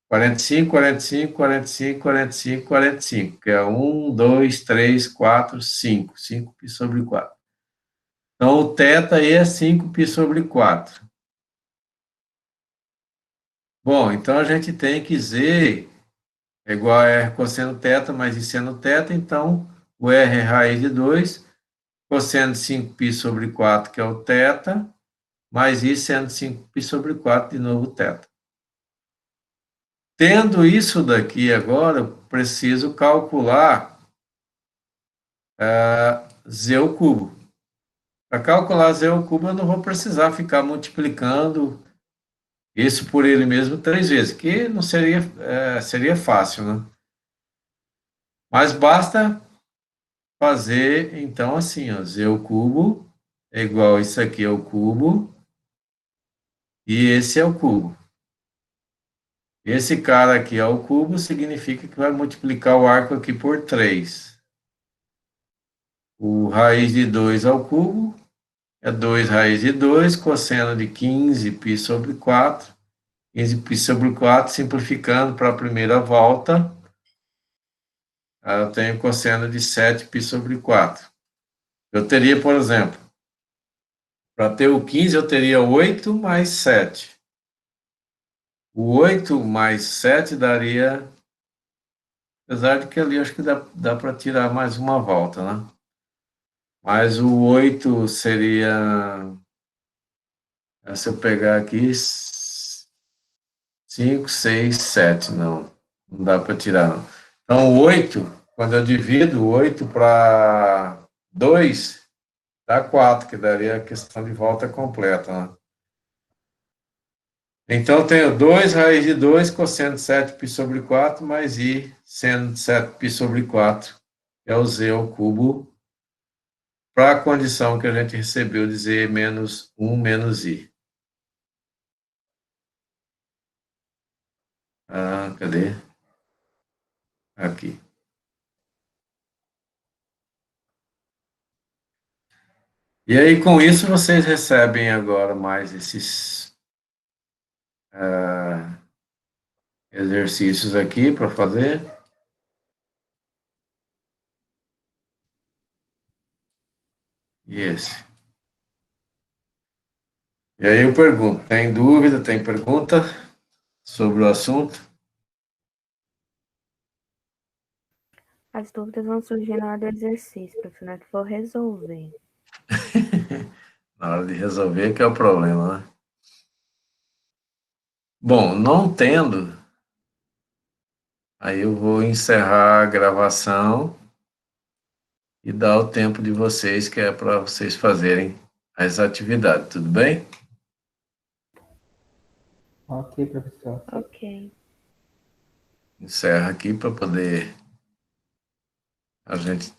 45, 45, 45, 45, 45, que é 1, 2, 3, 4, 5. 5π sobre 4. Então, o θ aí é 5π sobre 4. Bom, então a gente tem que Z é igual a R cosseno θ mais I seno θ, então o R é raiz de 2, cosseno de 5π sobre 4, que é o θ, mais I seno 5π sobre 4, de novo θ. Tendo isso daqui agora, eu preciso calcular Z ao cubo. Para calcular Z ao cubo, eu não vou precisar ficar multiplicando isso por ele mesmo 3 vezes, que não seria, seria fácil, né? Mas basta fazer, então, assim, ó, Z ao cubo é igual a isso aqui ao cubo, e esse é o cubo. Esse cara aqui ao cubo significa que vai multiplicar o arco aqui por 3. O raiz de 2 ao cubo é 2 raiz de 2, cosseno de 15π sobre 4. 15π sobre 4, simplificando para a primeira volta, eu tenho cosseno de 7π sobre 4. Eu teria, por exemplo, para ter o 15, eu teria 8 mais 7. O 8 mais 7 daria, apesar de que ali acho que dá para tirar mais uma volta, né? Mas o 8 seria, se eu pegar aqui, 5, 6, 7, não dá para tirar, não. Então, o 8, quando eu divido 8 para 2, dá 4, que daria a questão de volta completa, né? Então, eu tenho 2 raiz de 2, cosseno de 7π sobre 4, mais I seno de 7π sobre 4, que é o Z ao cubo, para a condição que a gente recebeu de Z menos 1 menos I. Cadê? Aqui. E aí, com isso, vocês recebem agora mais esses exercícios aqui para fazer. E esse. E aí eu pergunto, tem dúvida, tem pergunta sobre o assunto? As dúvidas vão surgir na hora do exercício, professor, na hora que for resolver. Na hora de resolver que é o problema, né? Bom, não tendo, aí eu vou encerrar a gravação e dar o tempo de vocês, que é para vocês fazerem as atividades, tudo bem? Ok, professor. Ok. encerro aqui para poder a gente